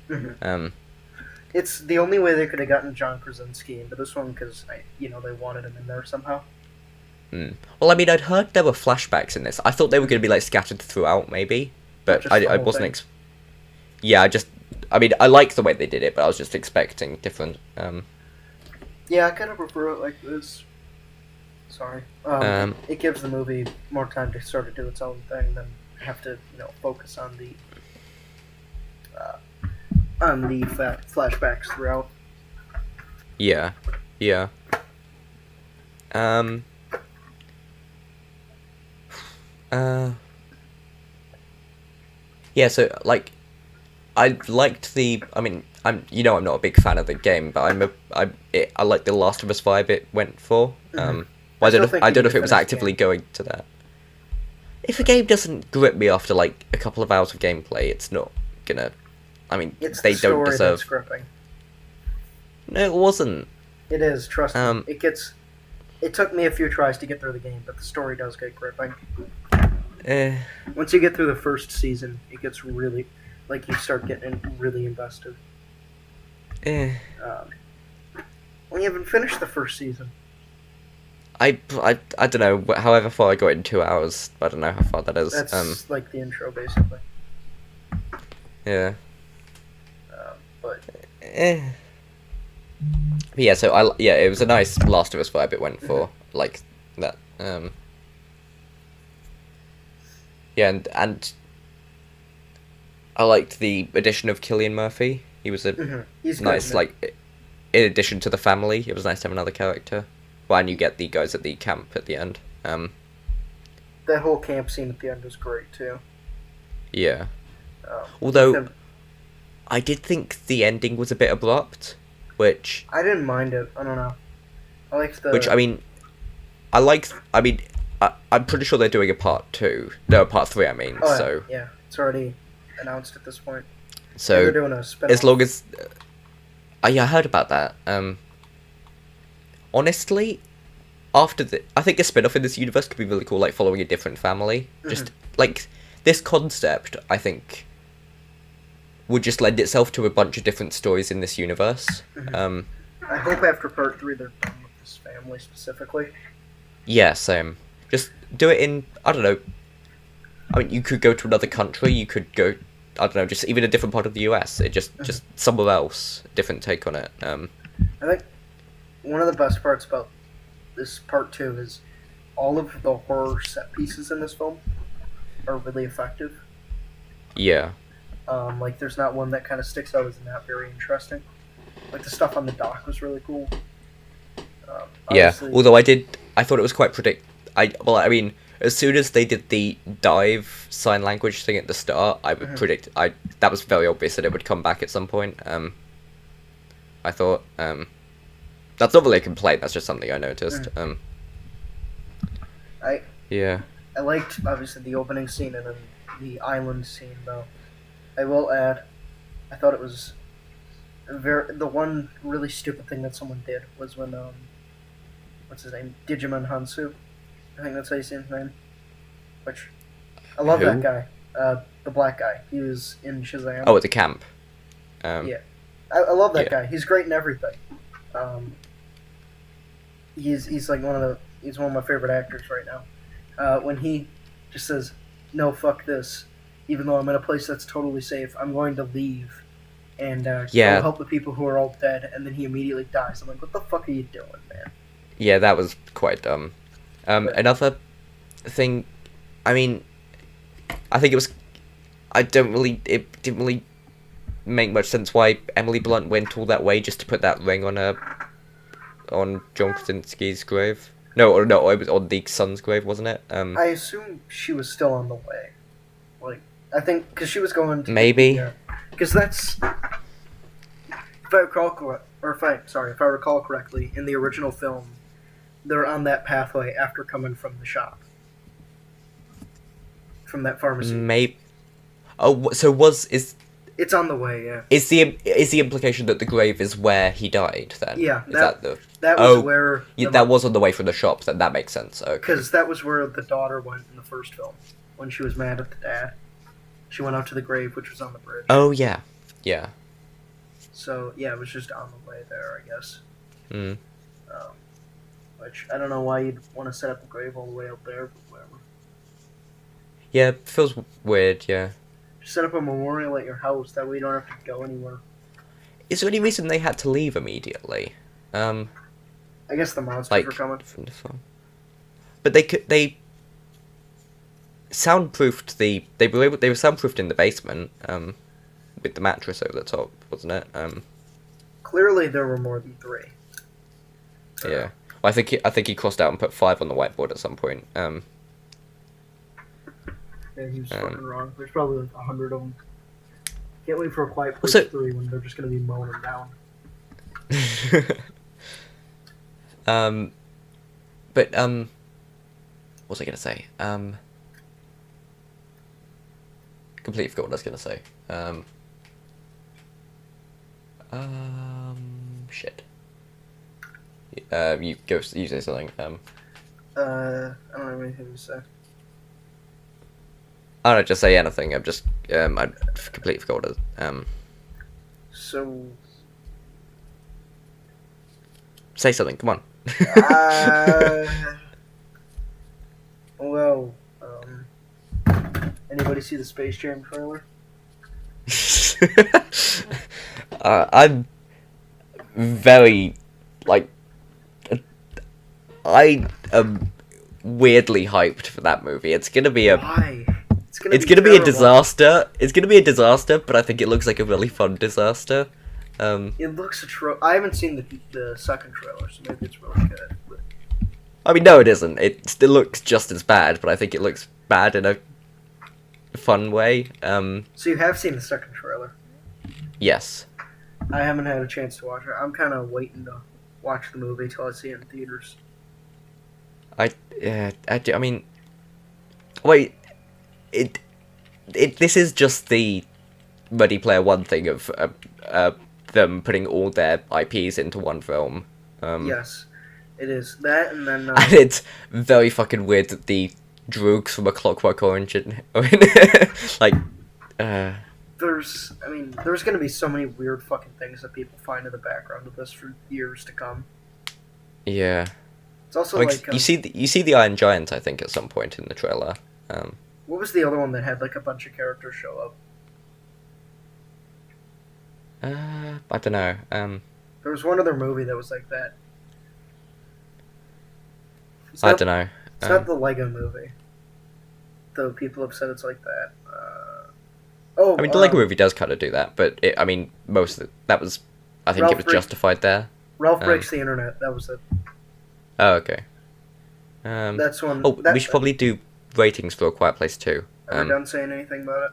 It's the only way they could have gotten John Krasinski into this one, because, they wanted him in there somehow. Well, I mean, I'd heard there were flashbacks in this. I thought they were going to be, like, scattered throughout, maybe. But I wasn't... Yeah, I mean, I like the way they did it, but I was just expecting different... Yeah, I kind of prefer it like this. Sorry. It gives the movie more time to sort of do its own thing than have to, focus on the flashbacks throughout. Yeah. Yeah, so, like, I liked the... I mean, I'm not a big fan of the game, but I like the Last of Us vibe it went for. Well, I don't know if it was actively going to that. If a game doesn't grip me after, like, a couple of hours of gameplay, it's not gonna... I mean, they don't deserve... That's gripping. No, it wasn't. It is, trust me. It took me a few tries to get through the game, but the story does get gripping. Once you get through the first season, it gets really... Like, you start getting really invested. Well, you haven't finished the first season. I don't know, however far I got in 2 hours, I don't know how far that is. That's like the intro, basically. Yeah. But... Yeah, so it was a nice Last of Us vibe it went for, like, that, Yeah, and I liked the addition of Cillian Murphy. He was He's nice, good, like, in addition to the family, it was nice to have another character. Well, and you get the guys at the camp at the end. That whole camp scene at the end was great, too. Yeah. Although, I did think the ending was a bit abrupt, which... I didn't mind it, I don't know. I liked the... Which, I mean, I'm pretty sure they're doing a part 2. No, part 3, I mean, oh, so... Yeah, it's already announced at this point. So, they're doing a spin-off. As long as... yeah, I heard about that. Honestly, I think a spin-off in this universe could be really cool, like, following a different family. Just, like, this concept, I think, would just lend itself to a bunch of different stories in this universe. I hope after part 3 they're done with this family specifically. Yeah, same. Just do it in, I don't know, I mean, you could go to another country, you could go, I don't know, just even a different part of the US. It just somewhere else, different take on it. I think one of the best parts about this part 2 is all of the horror set pieces in this film are really effective. Yeah. Like, there's not one that kind of sticks out as not very interesting. Like, the stuff on the dock was really cool. Yeah, although I thought it was quite I mean, as soon as they did the dive sign language thing at the start, I would predict, that was very obvious that it would come back at some point. I thought, that's not really a complaint, that's just something I noticed. I liked, obviously, the opening scene and then the island scene, though. I will add, I thought it was the one really stupid thing that someone did was when, what's his name? Digimon Hansu. I think that's how you say his name. Which, I love that guy. The black guy. He was in Shazam. Oh, at the camp. Yeah. I love that guy. He's great in everything. He's like one of my favorite actors right now. When he just says, "No, fuck this," even though I'm in a place that's totally safe, I'm going to leave and go Yeah. help the people who are all dead, and then he immediately dies. I'm like, what the fuck are you doing, man? Yeah, that was quite dumb. Another thing, I mean, I think it was. It didn't really make much sense why Emily Blunt went all that way just to put that ring on John Krasinski's grave. No, it was on the son's grave, wasn't it? I assume she was still on the way. Like, I think because she was going to maybe because that's if I recall if I recall correctly, in the original film, they're on that pathway after coming from the shop, from that pharmacy. Maybe. Oh, so It's on the way, yeah. Is the implication that the grave is where he died then? Yeah, that was where that was on the way from the shop. Then that makes sense. Okay. Because that was where the daughter went in the first film when she was mad at the dad. She went out to the grave, which was on the bridge. Oh yeah, yeah. So yeah, it was just on the way there, I guess. Hmm. Which I don't know why you'd want to set up a grave all the way out there, but whatever. Yeah, it feels weird. Yeah. Just set up a memorial at your house. That way you don't have to go anywhere. Is there any reason they had to leave immediately? I guess the monsters like were coming from the film. But they soundproofed they were soundproofed in the basement with the mattress over the top, wasn't it? Clearly, there were more than 3. Yeah. Well, I think he crossed out and put 5 on the whiteboard at some point. Yeah, he was fucking wrong. There's probably like 100 of them. Can't wait for a Quiet Place 3 when they're just gonna be mowing them down. But what was I gonna say? Completely forgot what I was gonna say. Shit. You say something. I don't have anything to say. I don't just say anything. I'm just I completely forgot what it. So. Say something. Come on. Well, anybody see the Space Jam trailer? I'm very I am weirdly hyped for that movie. It's gonna be Why? It's gonna be a disaster. It's gonna be a disaster, but I think it looks like a really fun disaster. It looks I haven't seen the second trailer, so maybe it's really good. But... I mean, no, it isn't. It still looks just as bad, but I think it looks bad in a fun way. So you have seen the second trailer? Yes. I haven't had a chance to watch it. I'm kind of waiting to watch the movie till I see it in theaters. I mean, wait. This is just the Ready Player One thing of them putting all their IPs into one film. Yes, it is that, and then and it's very fucking weird that the Droogs from A Clockwork Orange there's going to be so many weird fucking things that people find in the background of this for years to come. Yeah. It's also you see the Iron Giant, I think, at some point in the trailer. What was the other one that had like a bunch of characters show up? I don't know. There was one other movie that was like that. I don't know. It's not the Lego movie. Though people have said it's like that. I mean, the Lego movie does kind of do that, but I mean, most of that was, I think it was justified there. Ralph Breaks the Internet. That was it. Oh, okay. That's one. We should probably do ratings for A Quiet Place 2. Are we done saying anything about it?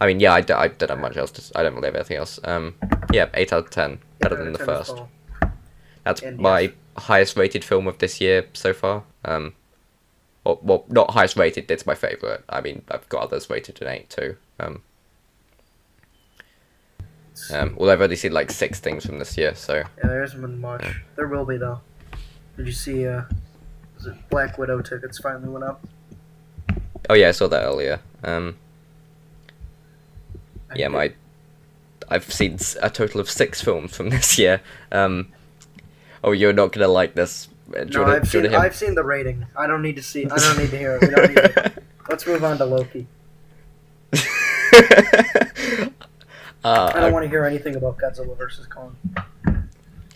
I mean, yeah, I don't have much else I don't really have anything else. Yeah, 8 out of 10. Better than the first. That's my highest rated film of this year so far. Well, not highest rated, it's my favourite. I mean, I've got others rated an 8 too. Although I've only seen like 6 things from this year, so... Yeah, there hasn't been much. There will be, though. Did you see, was it Black Widow tickets finally went up? Oh yeah, I saw that earlier. Yeah, I've seen a total of 6 films from this year. Oh, you're not gonna like this. I've seen the rating. I don't need to hear it. We don't need it. Let's move on to Loki. I don't want to hear anything about Godzilla versus Kong.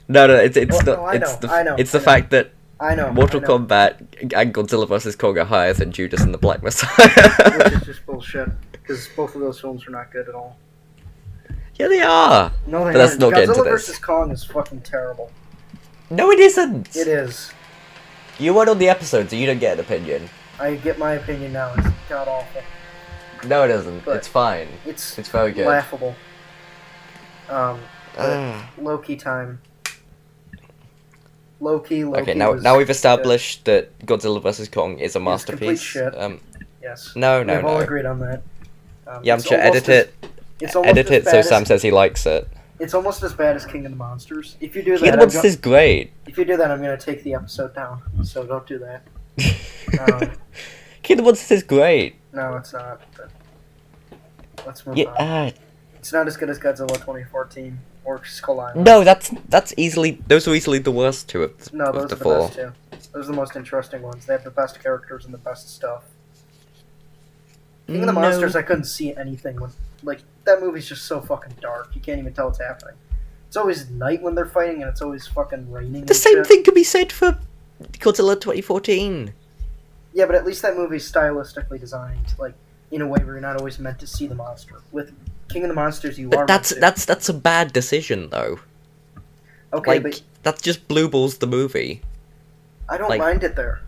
No, it's Well, not. no, I know. It's the fact that I know. Mortal I know. Kombat and Godzilla vs Kong are higher than Judas and the Black Which Messiah. is just bullshit. Because both of those films are not good at all. Yeah, they are. No, they But let's aren't. not get into Godzilla this. vs Kong is fucking terrible. No, it isn't. It is. You weren't on the episode, so you don't get an opinion. I get my opinion now. It's god awful. No, it isn't. But It's fine. It's very good. laughable. Loki time. Loki. Okay, now we've established that Godzilla vs Kong is a masterpiece. Complete shit. Yes. No. We've all agreed on that. Yamcha, edit it. Edit it so Sam says he likes it. It's almost as bad as King of the Monsters. If you do that, King of the Monsters is great. If you do that, I'm gonna take the episode down. So don't do that. King of the Monsters is great. No, it's not. But let's move on. It's not as good as Godzilla 2014 or Skull Island. No, that's easily. Those are easily the worst two of the four. No, those are the best two. Those are the most interesting ones. They have the best characters and the best stuff. King of the Monsters, I couldn't see anything with. Like, that movie's just so fucking dark. You can't even tell what's happening. It's always night when they're fighting, and it's always fucking raining. The same thing could be said for Godzilla 2014. Yeah, but at least that movie's stylistically designed, like, in a way where you're not always meant to see the monster. With King of the Monsters, you are. But that's a bad decision, though. Okay, like, but that's just blue balls the movie. I don't mind it there,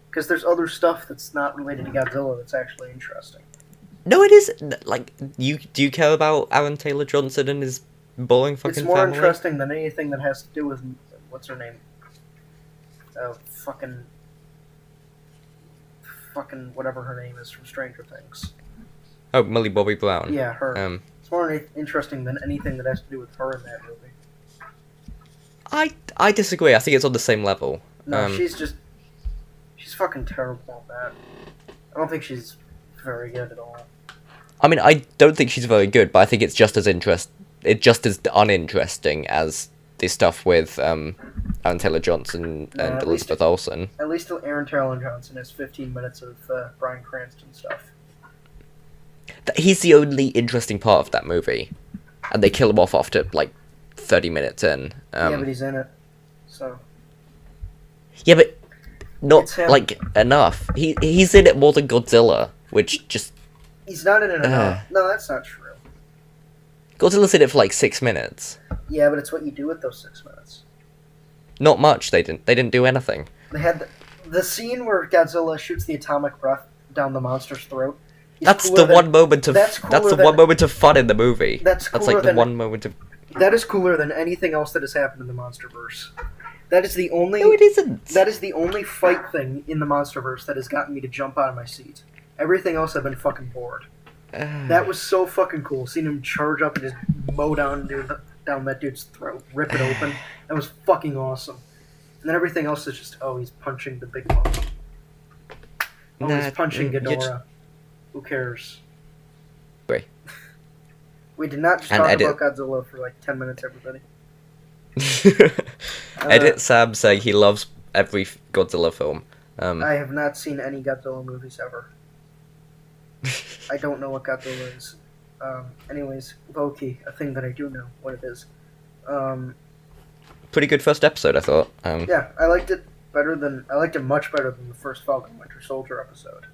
because there's other stuff that's not related to Godzilla that's actually interesting. No, it isn't. Like, do you care about Aaron Taylor Johnson and his boring fucking family? It's more interesting than anything that has to do with what's her name? Fucking whatever her name is from Stranger Things. Oh, Millie Bobby Brown. Yeah, her. It's more interesting than anything that has to do with her in that movie. I disagree. I think it's on the same level. No, she's fucking terrible at that. I don't think she's very good at all. I mean, I don't think she's very good, but I think it's just as uninteresting as the stuff with Aaron Taylor Johnson and Elizabeth Olsen. At least Aaron Taylor Johnson has 15 minutes of Bryan Cranston stuff. He's the only interesting part of that movie, and they kill him off after like 30 minutes in. Yeah, but he's in it, so. Yeah, but not like enough. He's in it more than Godzilla, which just. He's not in it enough. No, that's not true. Godzilla's in it for like 6 minutes. Yeah, but it's what you do with those 6 minutes. Not much. They didn't do anything. They had the scene where Godzilla shoots the atomic breath down the monster's throat. That's the one moment of fun in the movie. That's like the one moment of. That is cooler than anything else that has happened in the MonsterVerse. That is the only. No, it isn't. That is the only fight thing in the MonsterVerse that has gotten me to jump out of my seat. Everything else, I've been fucking bored. That was so fucking cool. Seeing him charge up and just mow down that dude's throat, rip it open. That was fucking awesome. And then everything else is just, he's punching the big monkey. He's punching Ghidorah. Who cares? Wait. We did not just talk about Godzilla for like 10 minutes, everybody. Edit Sam saying he loves every Godzilla film. I have not seen any Godzilla movies ever. I don't know what Godzilla is. Anyways, Loki, a thing that I do know what it is. Pretty good first episode, I thought. Yeah, I liked it much better than the first Falcon Winter Soldier episode.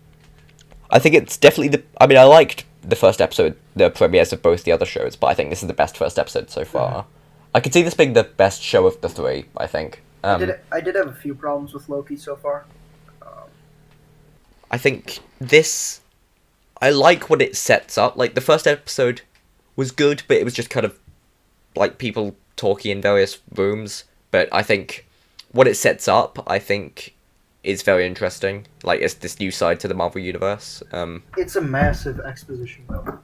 I think it's definitely I liked the first episode, the premieres of both the other shows, but I think this is the best first episode so far. I could see this being the best show of the three, I think. I did have a few problems with Loki so far. I think I like what it sets up. Like, the first episode was good, but it was just kind of like people talking in various rooms. But I think what it sets up, is very interesting. Like, it's this new side to the Marvel Universe. It's a massive exposition, though.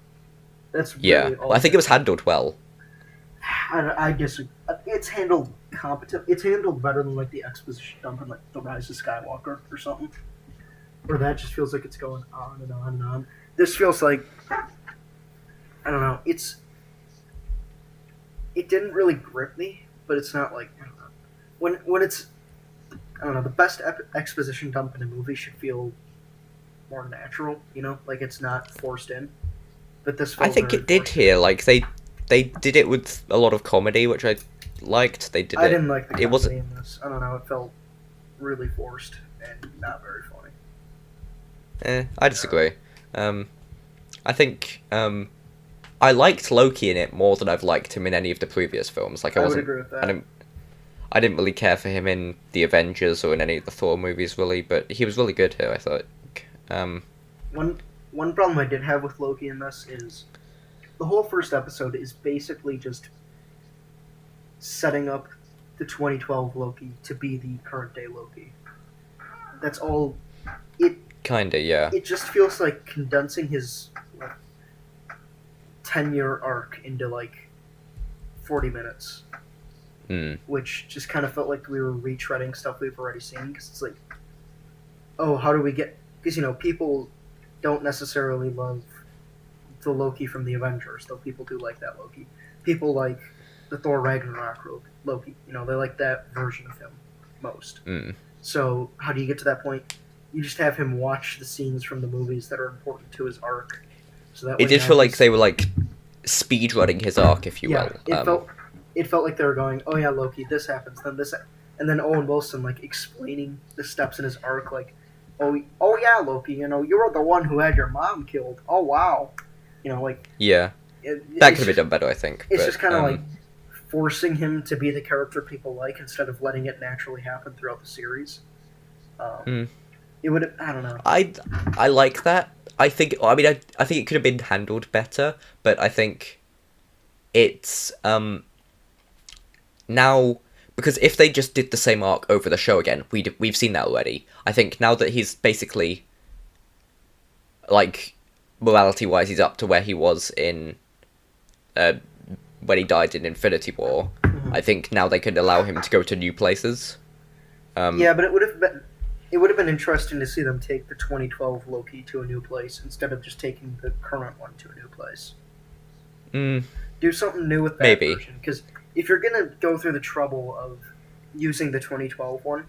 That's really I think it was handled well. I disagree. It's handled competent. It's handled better than like the exposition dump in like The Rise of Skywalker or something, where that just feels like it's going on and on and on. This feels like, I don't know. It didn't really grip me, but it's not like, I don't know. When it's, I don't know. The best exposition dump in a movie should feel more natural, you know, like it's not forced in. But this I felt think very it did forced here. Like they did it with a lot of comedy, which I liked. They did I it. didn't like the It comedy wasn't. in this. I don't know. It felt really forced and not very funny. I disagree. I think I liked Loki in it more than I've liked him in any of the previous films. Like I would wasn't. agree with I that. didn't really care for him in the Avengers or in any of the Thor movies really, but he was really good here. I thought. One problem I did have with Loki in this is the whole first episode is basically just setting up the 2012 Loki to be the current day Loki. That's all. It Kinda, yeah. it just feels like condensing his 10-year arc into like 40 minutes, which just kind of felt like we were retreading stuff we've already seen. Because it's like, oh, how do we get? Because people don't necessarily love the Loki from the Avengers, though people do like that Loki. People like the Thor Ragnarok Loki. They like that version of him most. So how do you get to that point? You just have him watch the scenes from the movies that are important to his arc. So that It did feel like they were like speed running his arc, if you will. It felt like they were going, oh yeah, Loki, this happens, then this, and then Owen Wilson like explaining the steps in his arc, like, oh yeah, Loki, you were the one who had your mom killed. Oh wow, like yeah, that could have been done better, I think. It's just kind of like forcing him to be the character people like instead of letting it naturally happen throughout the series. It would. I don't know. I like that. I think. I mean, I think it could have been handled better, but I think it's now, because if they just did the same arc over the show again, we've seen that already. I think now that he's basically like morality wise, he's up to where he was in when he died in Infinity War. I think now they could allow him to go to new places. Yeah, but it would have been interesting to see them take the 2012 Loki to a new place instead of just taking the current one to a new place. Do something new with that version, because if you're gonna go through the trouble of using the 2012 one,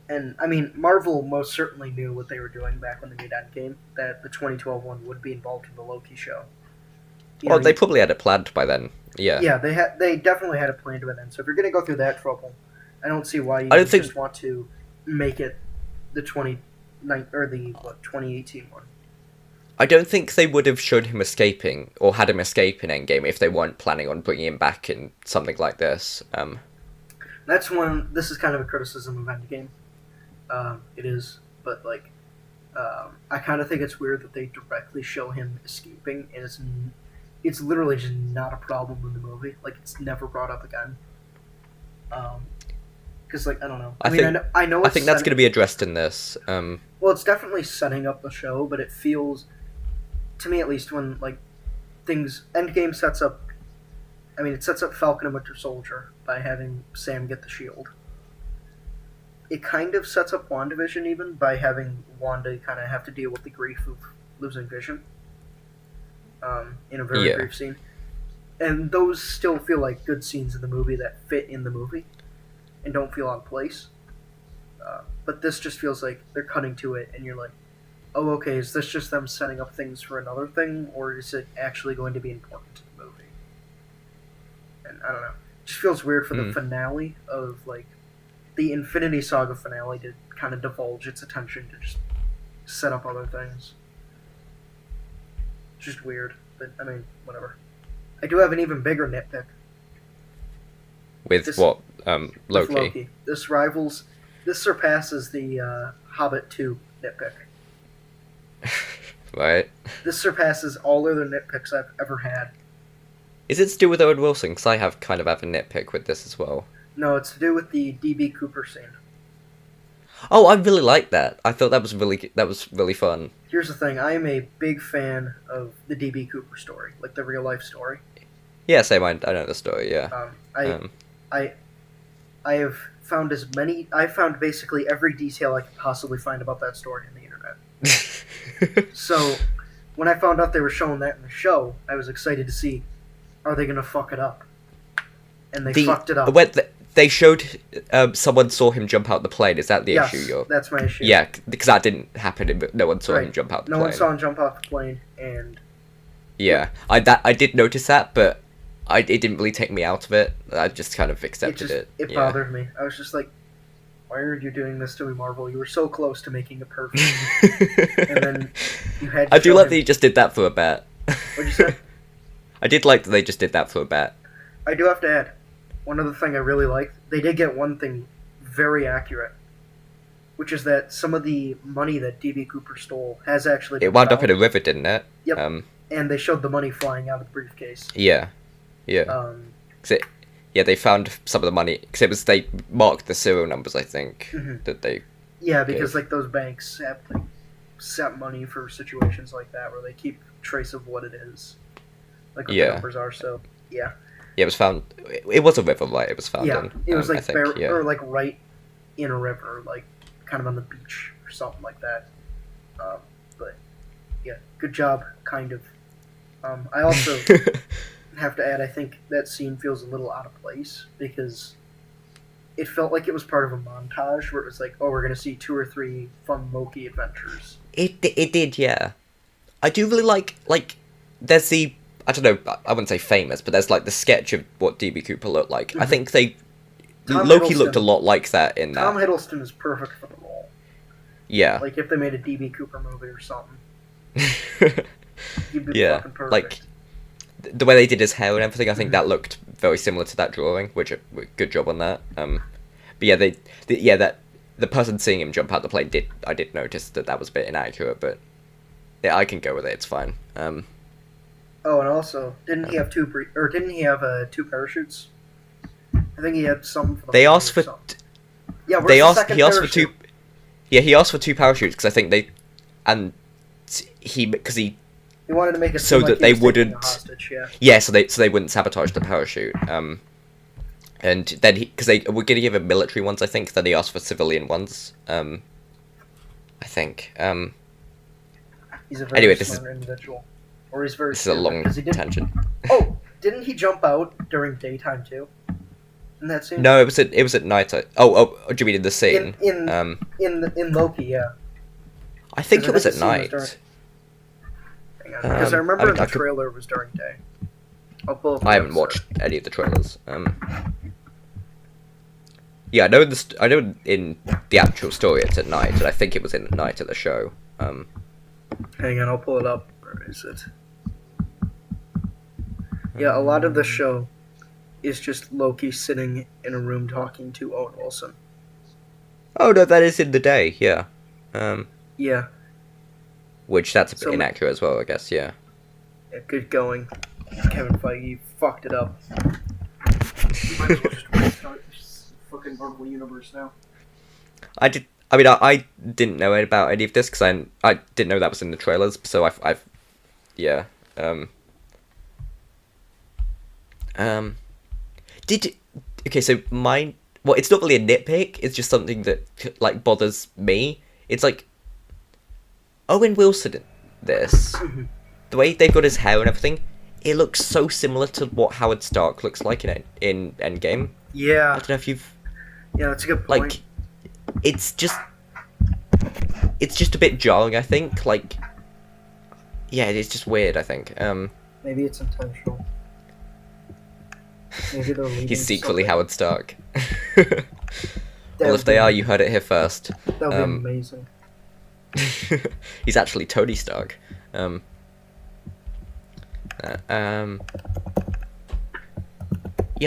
and I mean Marvel most certainly knew what they were doing back when they made Endgame, that the 2012 one would be involved in the Loki show. They probably had it planned by then. Yeah. Yeah, they definitely had it planned by then. So if you're gonna go through that trouble, I don't see why you just want to make it the 2018 one. I don't think they would have shown him escaping or had him escape in Endgame if they weren't planning on bringing him back in something like this. This is kind of a criticism of Endgame. It is, but like, I kind of think it's weird that they directly show him escaping, and it's literally just not a problem in the movie. Like, it's never brought up again. Because, like, I don't know. I know. I think that's going to be addressed in this. Well, it's definitely setting up the show, but it feels, to me at least, when like Endgame sets up. I mean, it sets up Falcon and Winter Soldier by having Sam get the shield. It kind of sets up WandaVision even by having Wanda kind of have to deal with the grief of losing Vision. In a very brief scene, and those still feel like good scenes in the movie that fit in the movie, and don't feel out of place. But this just feels like they're cutting to it, and you're like, oh, okay, is this just them setting up things for another thing, or is it actually going to be important to the movie? And I don't know. It just feels weird for the finale of, like, the Infinity Saga finale to kind of divulge its attention to just set up other things. It's just weird, but, I mean, whatever. I do have an even bigger nitpick. With Loki? This surpasses the Hobbit 2 nitpick. Right. This surpasses all other nitpicks I've ever had. Is it to do with Owen Wilson? Because I kind of have a nitpick with this as well. No, it's to do with the DB Cooper scene. Oh, I really liked that. I thought that was really fun. Here's the thing: I am a big fan of the DB Cooper story, like the real life story. Yeah, same. I know the story. Yeah. I have found I found basically every detail I could possibly find about that story on the internet. So, when I found out they were showing that in the show, I was excited to see, are they going to fuck it up? And they fucked it up. they showed someone saw him jump out the plane. Is that the Yes, issue? that's my issue. Yeah, because that didn't happen. No one saw him jump out the plane. No one saw him jump off the plane, and yeah, I did notice that, but it didn't really take me out of it. I just kind of accepted it. It bothered me. I was just like, why are you doing this to me, Marvel? You were so close to making it perfect. And then you had to I do show like him. that you just did that for a bet. What'd you say? I did like that they just did that for a bet. I do have to add, one other thing I really liked, they did get one thing very accurate, which is that some of the money that D.B. Cooper stole has actually been It wound up found. in a river, didn't it? Yep. And they showed the money flying out of the briefcase. Yeah. Yeah, they found some of the money because they marked the serial numbers. I think that they. Yeah, because like those banks have like set money for situations like that where they keep trace of what it is, like what the numbers are. So yeah. Yeah, it was found. It was a river, right? It was found. Yeah, in, it was like I think, or like right in a river, like kind of on the beach or something like that. But yeah, good job, kind of. I also have to add, I think that scene feels a little out of place because it felt like it was part of a montage where it was like, oh, we're going to see 2 or 3 fun Loki adventures. It did, yeah. I do really like there's the, I don't know, I wouldn't say famous, but there's like the sketch of what DB Cooper looked like. I think Loki looked a lot like that in that. Tom Hiddleston is perfect for the role. Yeah. Like if they made a DB Cooper movie or something. He'd be fucking perfect. Like the way they did his hair and everything, I think that looked very similar to that drawing, which good job on that. But yeah, that the person seeing him jump out the plane I did notice that was a bit inaccurate, but yeah, I can go with it. It's fine. Oh, and also, didn't he have two parachutes? I think he had something. For they asked for. Yeah, he asked for two. Yeah, he asked for 2 parachutes because I think he wanted to make it so seem that like they he was taking wouldn't. a hostage, yeah. Yeah, so they wouldn't sabotage the parachute. And then because they were going to give him military ones, I think. Then he asked for civilian ones. I think. He's a very smart individual, or he's very. This is a long tangent. Oh, didn't he jump out during daytime too? In that scene? No, it was at night. Do you mean in the scene? In Loki, yeah. I think it was at night. Because I remember the trailer was during day. I'll pull up. I haven't watched any of the trailers. Yeah, I know in the actual story it's at night, and I think it was at night at the show. Hang on, I'll pull it up. Where is it? Yeah, a lot of the show is just Loki sitting in a room talking to Owen Wilson. Oh no, that is in the day. Yeah. Yeah. Which that's a bit inaccurate as well, I guess. Yeah. Yeah, good going, Kevin Feige. Fucked it up. You might as well just restart this fucking Marvel universe now. I didn't know about any of this because I didn't know that was in the trailers. So I've yeah. Okay, so mine. Well, it's not really a nitpick. It's just something that like bothers me. It's like Owen Wilson in this, the way they've got his hair and everything, it looks so similar to what Howard Stark looks like in Endgame. Yeah. I don't know if you've. Yeah, that's a good point. Like, it's just a bit jarring. I think. Like, yeah, it's just weird. I think. Maybe it's intentional. Maybe they're leaving. He's secretly something. Howard Stark. Well, if they are, you heard it here first. That would be amazing. He's actually Tony Stark. Yeah,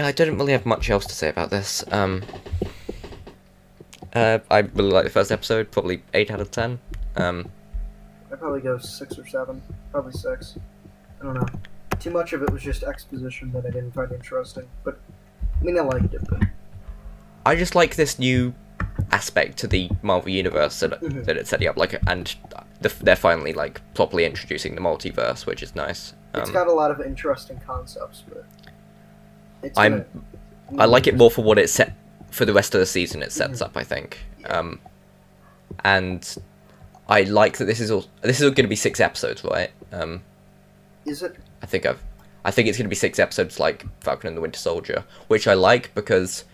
I don't really have much else to say about this. I really like the first episode, probably 8 out of 10. I'd probably go 6 or 7, probably 6. I don't know. Too much of it was just exposition that I didn't find interesting, but I mean I liked it. But I just like this new aspect to the Marvel universe that it's setting up, like, and they're finally like properly introducing the multiverse, which is nice. It's got a lot of interesting concepts, but I like it more for what it's set for the rest of the season. It sets up, I think, and I like that this is all going to be 6 episodes, right? Is it? I think it's going to be 6 episodes, like Falcon and the Winter Soldier, which I like because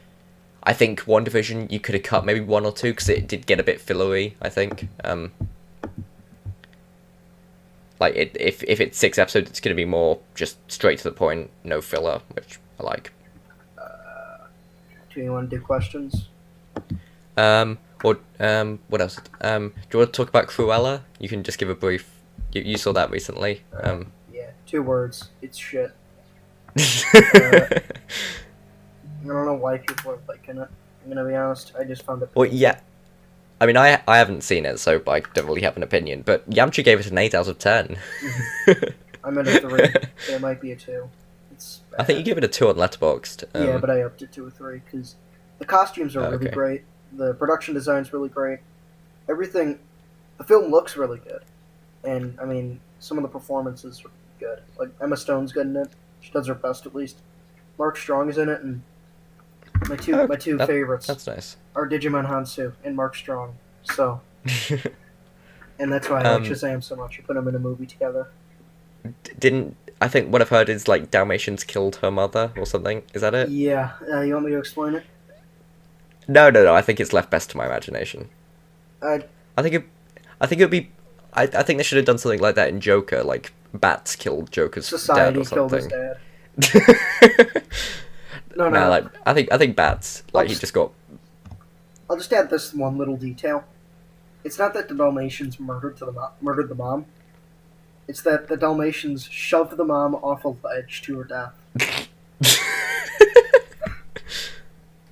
I think WandaVision you could have cut maybe 1 or 2 because it did get a bit fillery. I think. Like if it's 6 episodes, it's going to be more just straight to the point, no filler, which I like. Do you want to do questions? What else? Do you want to talk about Cruella? You can just give a brief. You saw that recently. Yeah, 2 words. It's shit. I don't know why people are liking it. I'm gonna be honest. I just found it. Well, yeah. I mean, I haven't seen it, so I don't really have an opinion. But Yamcha gave it an 8 out of 10. I'm at a 3. There might be a 2. It's bad. I think you gave it a 2 on Letterboxd. Yeah, but I upped it to a 3 because the costumes are really great. The production design's really great. Everything. The film looks really good, and I mean, some of the performances are good. Like Emma Stone's good in it. She does her best, at least. Mark Strong is in it, and my two favorites. That's nice. Are Digimon Hansu and Mark Strong. So, and that's why I like Shazam so much. I put them in a movie together. I think what I've heard is like Dalmatians killed her mother or something. Is that it? Yeah. You want me to explain it? No. I think it's left best to my imagination. I think it would be. I think they should have done something like that in Joker, like bats killed Joker's dad or something. Killed his dad. No. Like I think bats. Like he just got. I'll just add this one little detail. It's not that the Dalmatians murdered the mom. It's that the Dalmatians shoved the mom off a ledge to her death.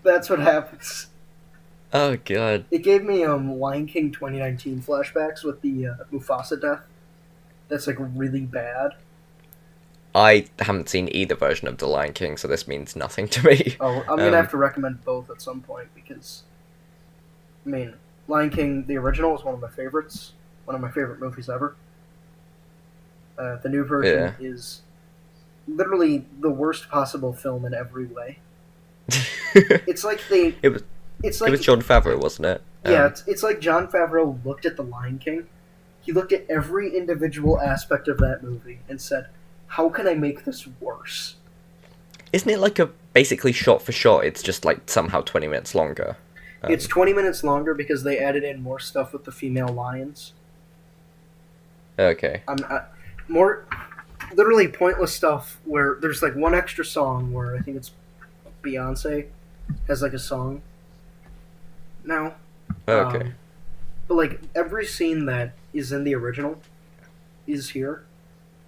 That's what happens. Oh god. It gave me Lion King 2019 flashbacks with the Mufasa death. That's like really bad. I haven't seen either version of The Lion King, so this means nothing to me. Oh, I'm gonna have to recommend both at some point because, I mean, Lion King the original is one of my favorites, one of my favorite movies ever. The new version is literally the worst possible film in every way. It's like It was Jon Favreau, wasn't it? Yeah, it's like Jon Favreau looked at The Lion King. He looked at every individual aspect of that movie and said, how can I make this worse? Isn't it like a basically shot for shot? It's just like somehow 20 minutes longer. It's 20 minutes longer because they added in more stuff with the female lions. Okay. More literally pointless stuff where there's like one extra song where I think it's Beyonce has like a song now. Okay. But like every scene that is in the original is here.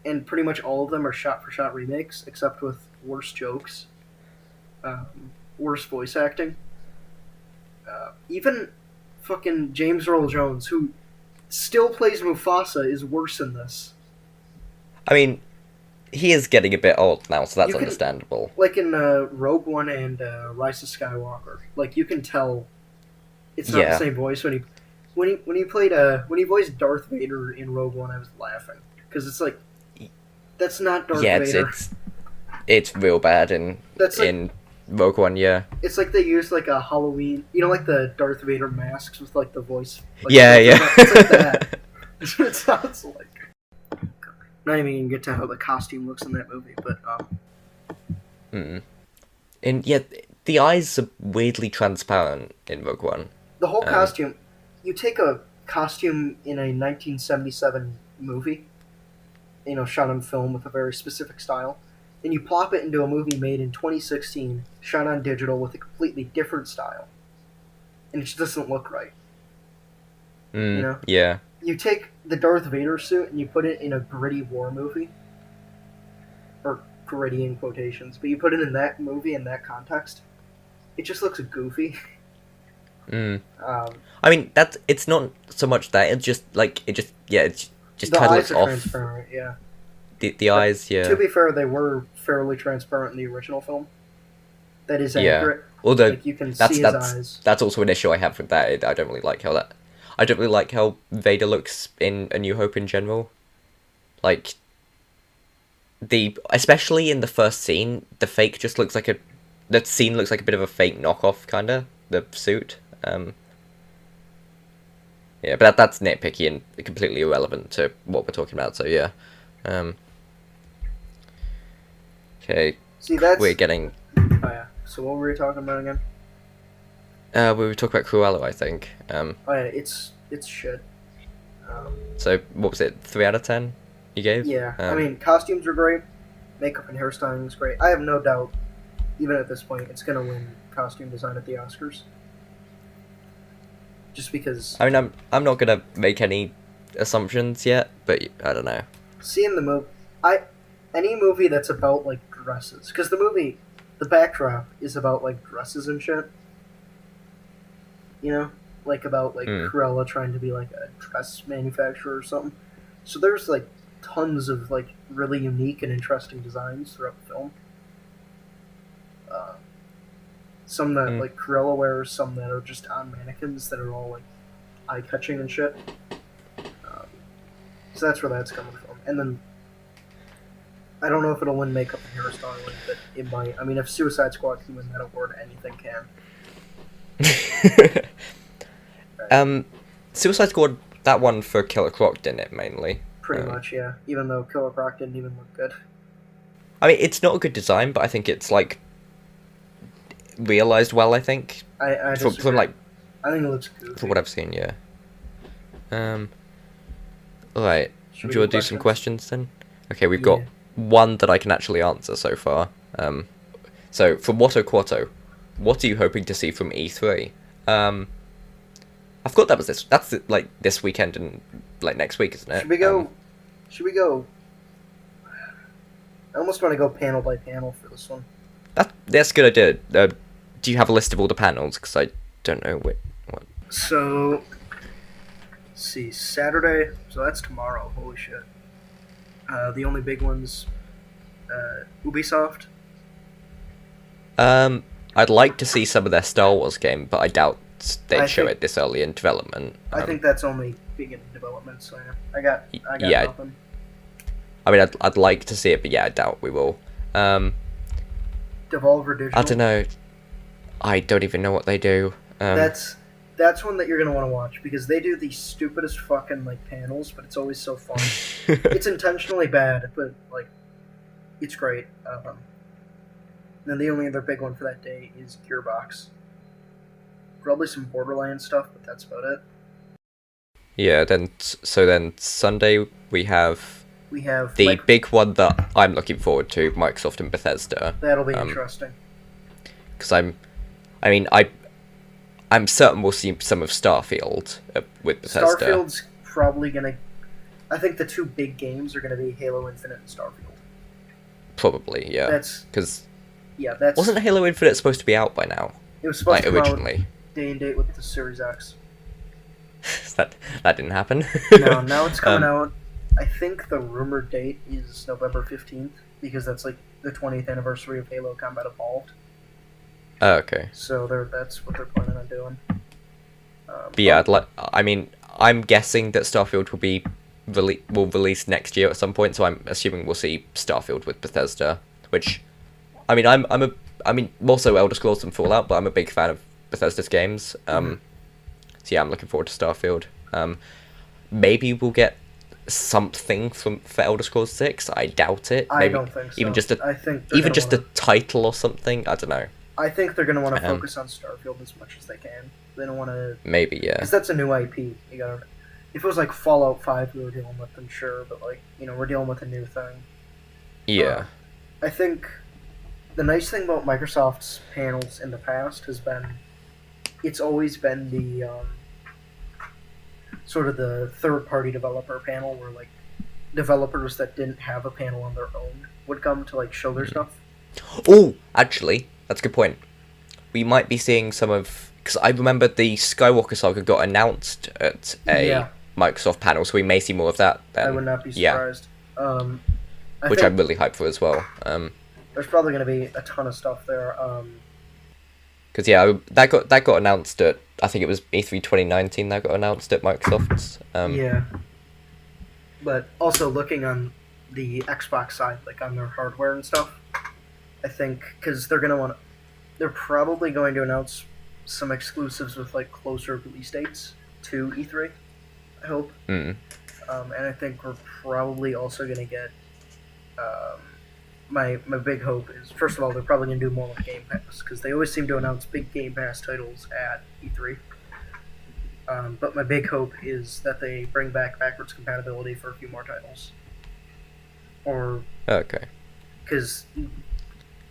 And pretty much all of them are shot-for-shot remakes, except with worse jokes, worse voice acting. Even fucking James Earl Jones, who still plays Mufasa, is worse in this. I mean, he is getting a bit old now, so that's understandable. Like in Rogue One and Rise of Skywalker, like you can tell it's not the same voice when he voiced Darth Vader in Rogue One. I was laughing because it's like. That's not Darth Vader. It's real bad in Rogue One, yeah. It's like they used like a Halloween, like the Darth Vader masks with like the voice. Like, yeah. It's like that. That's what it sounds like. Not even gonna get to how the costume looks in that movie, but And yeah, the eyes are weirdly transparent in Rogue One. The whole costume. You take a costume in a 1977 movie. Shot on film with a very specific style. Then you plop it into a movie made in 2016, shot on digital with a completely different style. And it just doesn't look right. Yeah. You take the Darth Vader suit and you put it in a gritty war movie. Or gritty in quotations. But you put it in that movie in that context. It just looks goofy. I mean, it's not so much that, it's just just the kind of eyes looks are off. transparent, yeah. The eyes, yeah. To be fair, they were fairly transparent in the original film. That is accurate. Although you can see his eyes. That's also an issue I have with that. I don't really like how Vader looks in A New Hope in general. Like especially in the first scene, the fake just looks like the scene looks like a bit of a fake knockoff kinda, the suit. Yeah, but that's nitpicky and completely irrelevant to what we're talking about, so yeah. Okay. See, that's... We're getting... Oh, yeah. So what were we talking about again? We were talking about Cruella, I think. Oh yeah, it's shit. So what was it? 3 out of 10 you gave? Yeah, I mean, costumes are great. Makeup and hairstyling is great. I have no doubt, even at this point, it's gonna win costume design at the Oscars. Just because. I mean, I'm not gonna make any assumptions yet, but I don't know. Seeing the movie, any movie that's about like dresses, because the backdrop is about like dresses and shit. You know, like about like Cruella trying to be like a dress manufacturer or something. So there's like tons of like really unique and interesting designs throughout the film. Some that like Cruella wears, some that are just on mannequins that are all like eye catching and shit. So that's where that's coming from. And then I don't know if it'll win makeup and hairstyling, but it might. I mean, if Suicide Squad can win that award, anything can. Suicide Squad, that one for Killer Croc, didn't it, mainly? Pretty much, yeah. Even though Killer Croc didn't even look good. I mean, it's not a good design, but I think it's, like, realised well, I think. I from like, I think it looks goofy. From what I've seen, yeah. Alright, do you want to do some questions, then? Okay, we've got one that I can actually answer so far. So, from Watto Quatto, what are you hoping to see from E3? I forgot that was this. That's like this weekend and like next week, isn't it? Should we go? I almost want to go panel by panel for this one. That's a good idea. Do you have a list of all the panels? Because I don't know what. So, let's see, Saturday. So that's tomorrow. Holy shit. The only big ones, Ubisoft. I'd like to see some of their Star Wars game, but I doubt they'd show it this early in development. I think that's only big in development, so I got nothing. I mean, I'd like to see it, but yeah, I doubt we will. Devolver Digital. I don't know. I don't even know what they do. That's one that you're gonna want to watch because they do the stupidest fucking like panels, but it's always so fun. It's intentionally bad, but like, it's great. Then the only other big one for that day is Gearbox. Probably some Borderlands stuff, but that's about it. Yeah. Then Sunday we have the big one that I'm looking forward to, Microsoft and Bethesda. That'll be interesting. Because I'm certain we'll see some of Starfield with Bethesda. Starfield's probably gonna. I think the two big games are gonna be Halo Infinite and Starfield. Probably, yeah. That's. Wasn't Halo Infinite supposed to be out by now? It was supposed to come originally. Out day and date with the Series X. that didn't happen. No, now it's coming out. I think the rumored date is November 15th because that's like the 20th anniversary of Halo Combat Evolved. Oh, okay. So that's what they're planning on doing. But yeah, I'm guessing that Starfield will release next year at some point. So I'm assuming we'll see Starfield with Bethesda, which, I mean, I'm also Elder Scrolls and Fallout, but I'm a big fan of Bethesda's games. So yeah, I'm looking forward to Starfield. Maybe we'll get something for Elder Scrolls 6. I doubt it. I don't think so. Even just a title or something. I don't know. I think they're going to want to focus on Starfield as much as they can. They don't want to... Maybe, yeah. Because that's a new IP. If it was like Fallout 5 we were dealing with, then sure. But like, we're dealing with a new thing. Yeah. I think the nice thing about Microsoft's panels in the past has been... It's always been the... sort of the third-party developer panel where like developers that didn't have a panel on their own would come to like show their stuff. Oh, actually, that's a good point. We might be seeing some of... Because I remember the Skywalker Saga got announced at a Microsoft panel, so we may see more of that then. I would not be surprised. Which I'm really hyped for as well. There's probably going to be a ton of stuff there. Because that got announced at, I think it was E3 2019 that got announced at Microsoft's. Yeah. But also looking on the Xbox side, like on their hardware and stuff, I think because they're probably going to announce some exclusives with like closer release dates to E3. I hope. And I think we're probably also going to get my big hope is, first of all, they're probably going to do more with Game Pass, because they always seem to announce big Game Pass titles at E3. But my big hope is that they bring back backwards compatibility for a few more titles. Or... Okay. Because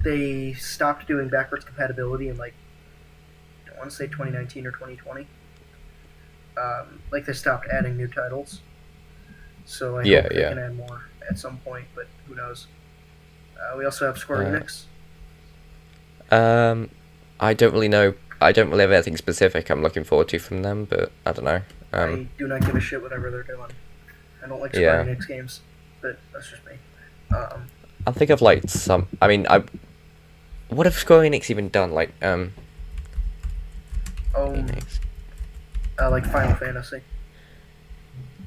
they stopped doing backwards compatibility in, like, I want to say 2019 or 2020. Like, they stopped adding new titles. So I hope they can add more at some point, but who knows. We also have Square Enix. I don't really know. I don't really have anything specific I'm looking forward to from them, but I don't know. I do not give a shit whatever they're doing. I don't like Square Enix games, but that's just me. I think I've liked some. I mean, what have Square Enix even done? Like, Enix. Like Final Fantasy.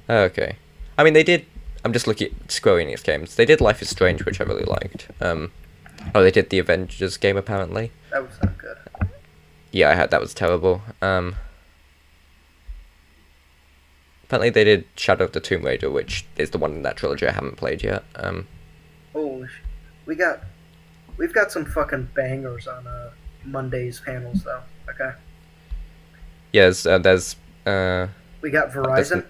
Oh, okay. I mean, they did. I'm just looking at Square Enix games. They did Life is Strange, which I really liked. They did the Avengers game apparently. That was not good. Yeah, I heard that was terrible. Apparently they did Shadow of the Tomb Raider, which is the one in that trilogy I haven't played yet. We've got some fucking bangers on Monday's panels though. Okay. Yes, there's. We got Verizon.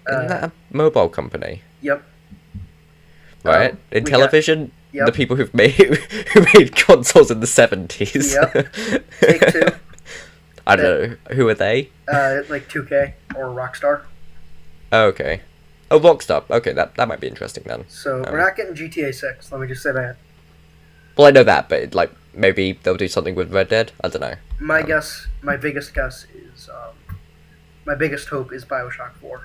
Isn't that a mobile company? Yep. Right. In television, the people who made consoles in the 70s. Yep. Take-Two. I don't know. Who are they? Like 2K or Rockstar. Oh, okay. Oh, Rockstar. Okay, that might be interesting then. So we're not getting GTA 6. Let me just say that. Well, I know that, but like maybe they'll do something with Red Dead. I don't know. My biggest guess is, my biggest hope is BioShock 4.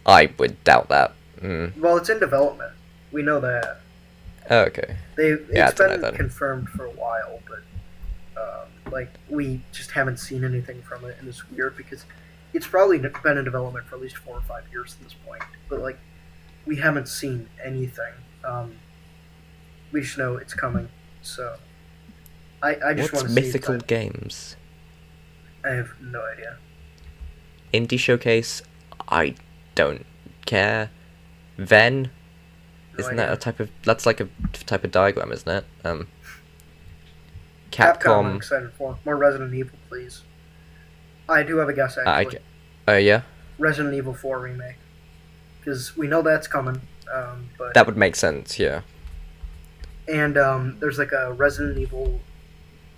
I would doubt that. Well, it's in development. We know that. Oh, okay. It's been confirmed for a while, but like we just haven't seen anything from it, and it's weird because it's probably been in development for at least 4 or 5 years at this point. But like, we haven't seen anything. We just know it's coming. So I just want to see Mythical Games. I have no idea. Indie Showcase. I don't care. Venn. Isn't that a type of... That's like a type of diagram, isn't it? Capcom. I'm excited for. More Resident Evil, please. I do have a guess, actually. Yeah? Resident Evil 4 remake. Because we know that's coming, but... That would make sense, yeah. And there's like a Resident Evil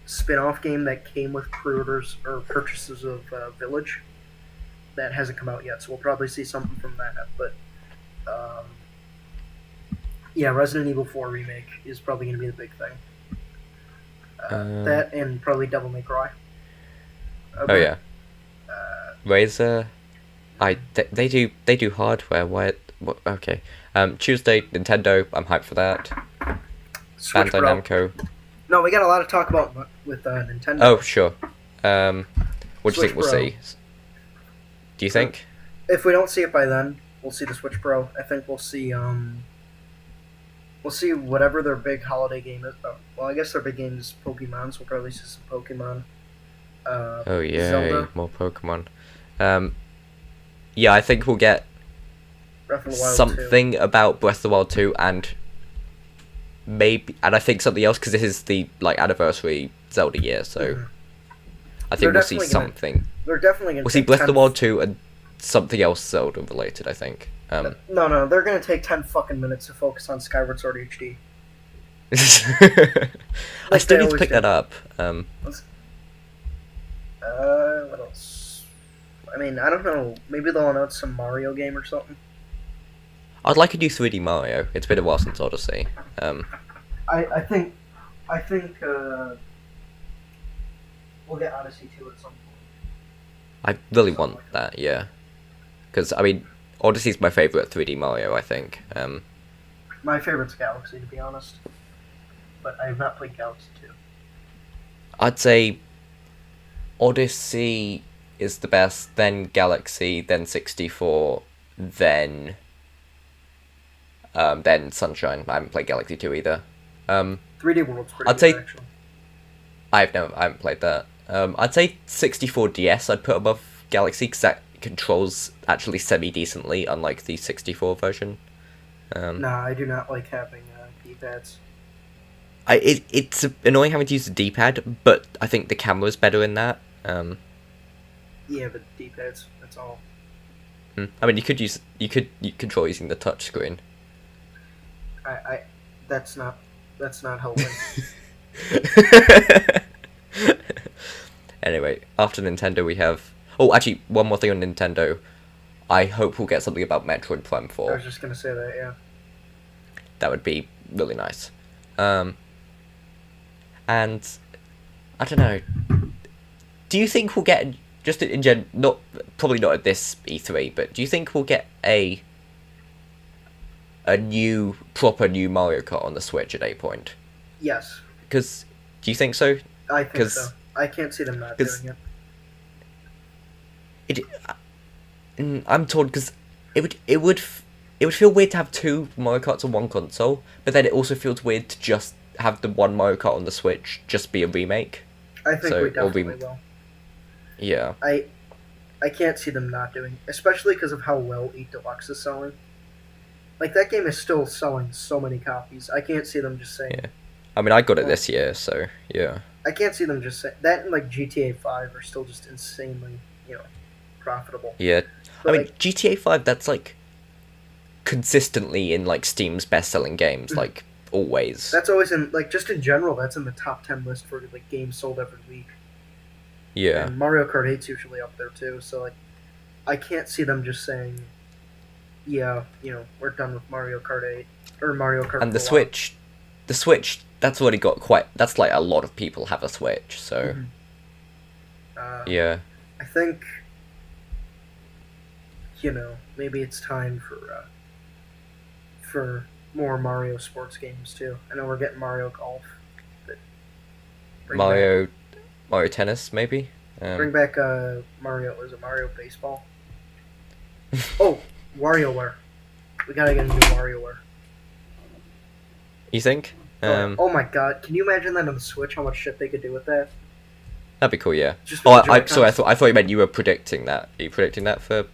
spin-off game that came with pre-orders or purchases of Village. That hasn't come out yet, so we'll probably see something from that, but... yeah, Resident Evil 4 remake is probably going to be the big thing. That and probably Devil May Cry. Yeah. Razer, they do hardware. What? Okay. Tuesday, Nintendo. I'm hyped for that. Switch Bandai Namco. No, we got a lot to talk about with Nintendo. Oh sure. What do you think we'll see? Do you think? If we don't see it by then, we'll see the Switch Pro. I think we'll see whatever their big holiday game is. Well, I guess their big game is Pokemon, so we'll probably see some Pokemon. Oh yeah, Zelda. more Pokemon. Yeah, I think we'll get something about Breath of the Wild 2 and I think something else because this is the anniversary Zelda year, so I think we'll see something. They're definitely gonna. We'll see Breath of the Wild 2 and something else Zelda related. I think. No, they're gonna take 10 fucking minutes to focus on Skyward Sword HD. I still need to pick that up. What else? I mean, I don't know. Maybe they'll announce some Mario game or something. I'd like a new 3D Mario. It's been a while since Odyssey. I think we'll get Odyssey 2 at some point. I really want that, yeah. Because, I mean, Odyssey's my favourite 3D Mario, I think. My favourite's Galaxy, to be honest. But I have not played Galaxy 2. I'd say Odyssey is the best, then Galaxy, then 64, then Sunshine. I haven't played Galaxy 2 either. 3D World's pretty good, actually. I haven't played that. I'd say 64 DS I'd put above Galaxy, because that controls actually semi-decently, unlike the 64 version. Nah, I do not like having D-pads. It's annoying having to use the D-pad, but I think the camera's better in that. Yeah, but D-pads, that's all. I mean, you could control using the touch screen. I that's not helping. Anyway, after Nintendo we have... Oh, actually, one more thing on Nintendo. I hope we'll get something about Metroid Prime I 4. was just gonna say that, yeah. That would be really nice. And I don't know. Do you think we'll get, just in not probably not at this E3, but do you think we'll get a proper new Mario Kart on the Switch at a point? Yes. Because do you think so? I think so. I can't see them not doing it. I'm torn because it would feel weird to have two Mario Karts on one console, but then it also feels weird to just have the one Mario Kart on the Switch just be a remake. I think we definitely will. Yeah. I can't see them not doing, especially because of how well 8 Deluxe is selling. Like, that game is still selling so many copies. I can't see them just saying... Yeah. I mean, I got it this year, so, yeah. I can't see them just saying... That and, like, GTA 5 are still just insanely, profitable. Yeah. But, I mean, GTA 5, that's, like, consistently in, like, Steam's best-selling games, like, always. That's always in, like, just in general, that's in the top 10 list for, like, games sold every week. Yeah. And Mario Kart 8's usually up there, too, so, like, I can't see them just saying... Yeah, we're done with Mario Kart 8 or Mario Kart. And the Switch, that's already got quite. That's like a lot of people have a Switch, so. Yeah. I think, maybe it's time for more Mario sports games too. I know we're getting Mario Golf. But Mario Tennis, maybe. Bring back Mario. Is it Mario Baseball? Oh. WarioWare. We gotta get a new WarioWare. You think? Oh my god, can you imagine that on the Switch, how much shit they could do with that? That'd be cool, yeah. Sorry, I thought you meant you were predicting that. Are you predicting that for...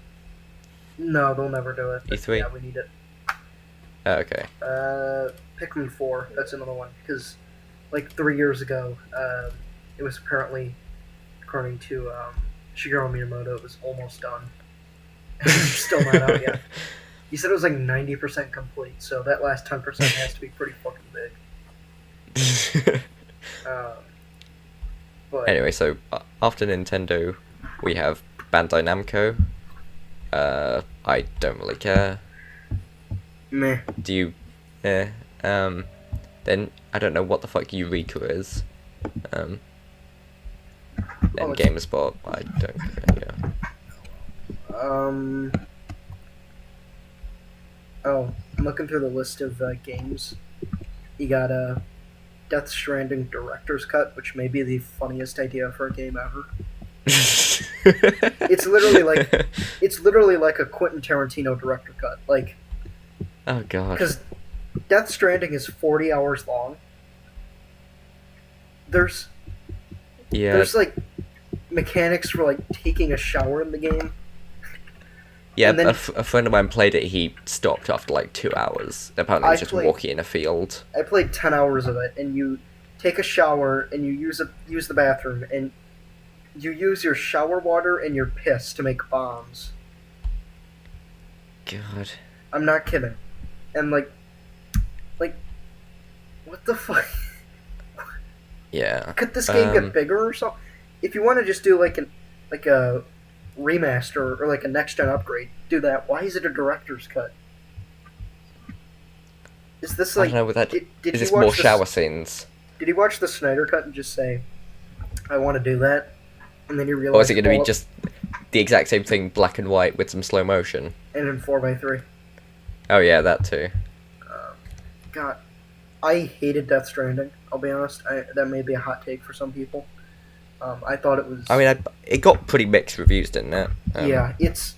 No, they'll never do it. E3? Yeah, we need it. Oh, okay. Pikmin 4, that's another one. Because, like, 3 years ago, it was apparently, according to Shigeru Miyamoto, it was almost done. Still not out yet. He said it was like 90% complete, so that last 10% has to be pretty fucking big. But anyway, so after Nintendo, we have Bandai Namco. I don't really care. Meh. Do you? Then I don't know what the fuck Eureka is. Then GameSpot, I don't care. Yeah. Oh, I'm looking through the list of games. You got a Death Stranding Director's Cut, which may be the funniest idea for a game ever. It's literally like a Quentin Tarantino director cut. Like, oh god. Because Death Stranding is 40 hours long. There's like mechanics for like taking a shower in the game. Yeah, then, a friend of mine played it. He stopped after like 2 hours. Apparently, he was just walking in a field. I played 10 hours of it, and you take a shower, and you use the bathroom, and you use your shower water and your piss to make bombs. God. I'm not kidding. And like, what the fuck? Yeah. Could this game get bigger or something? If you want to just do like a remaster or like a next gen upgrade, do that. Why is it a director's cut? Is this like? I don't know. With that, did is this more shower scenes? Did he watch the Snyder cut and just say, "I want to do that," and then he realized? Or is it going to be just the exact same thing, black and white with some slow motion? And in 4x3. Oh yeah, that too. God, I hated Death Stranding. I'll be honest. That may be a hot take for some people. I thought it was... I mean, it got pretty mixed reviews, didn't it? Yeah, it's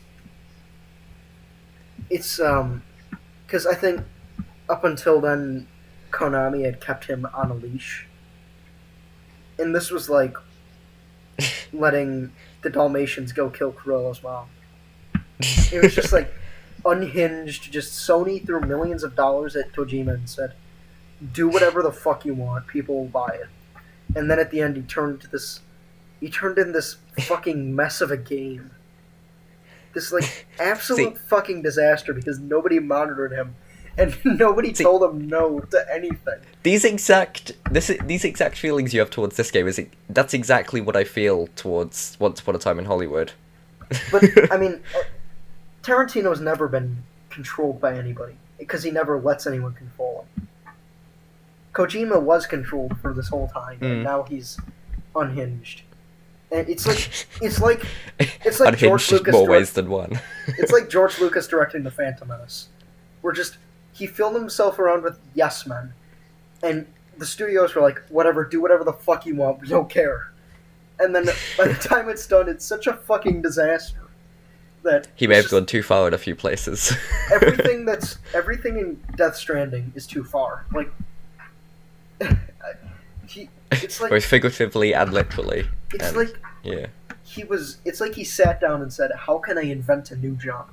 because I think up until then, Konami had kept him on a leash. And this was like letting the Dalmatians go kill Cruella's mom. It was just like, unhinged. Just Sony threw millions of dollars at Kojima and said, "Do whatever the fuck you want. People will buy it." And then at the end, he turned in this fucking mess of a game. This like absolute fucking disaster because nobody monitored him. And nobody told him no to anything. These exact feelings you have towards this game that's exactly what I feel towards Once Upon a Time in Hollywood. But I mean, Tarantino's never been controlled by anybody because he never lets anyone control him. Kojima was controlled for this whole time, and now he's unhinged. And it's like unhinged George Lucas more ways than one. It's like George Lucas directing The Phantom Menace. He filled himself around with yes men, and the studios were like, whatever, do whatever the fuck you want, we don't care. And then by the time it's done, it's such a fucking disaster that he may have gone too far in a few places. everything in Death Stranding is too far. Like, it's like both figuratively and literally. Yeah. It's like he sat down and said, how can I invent a new genre?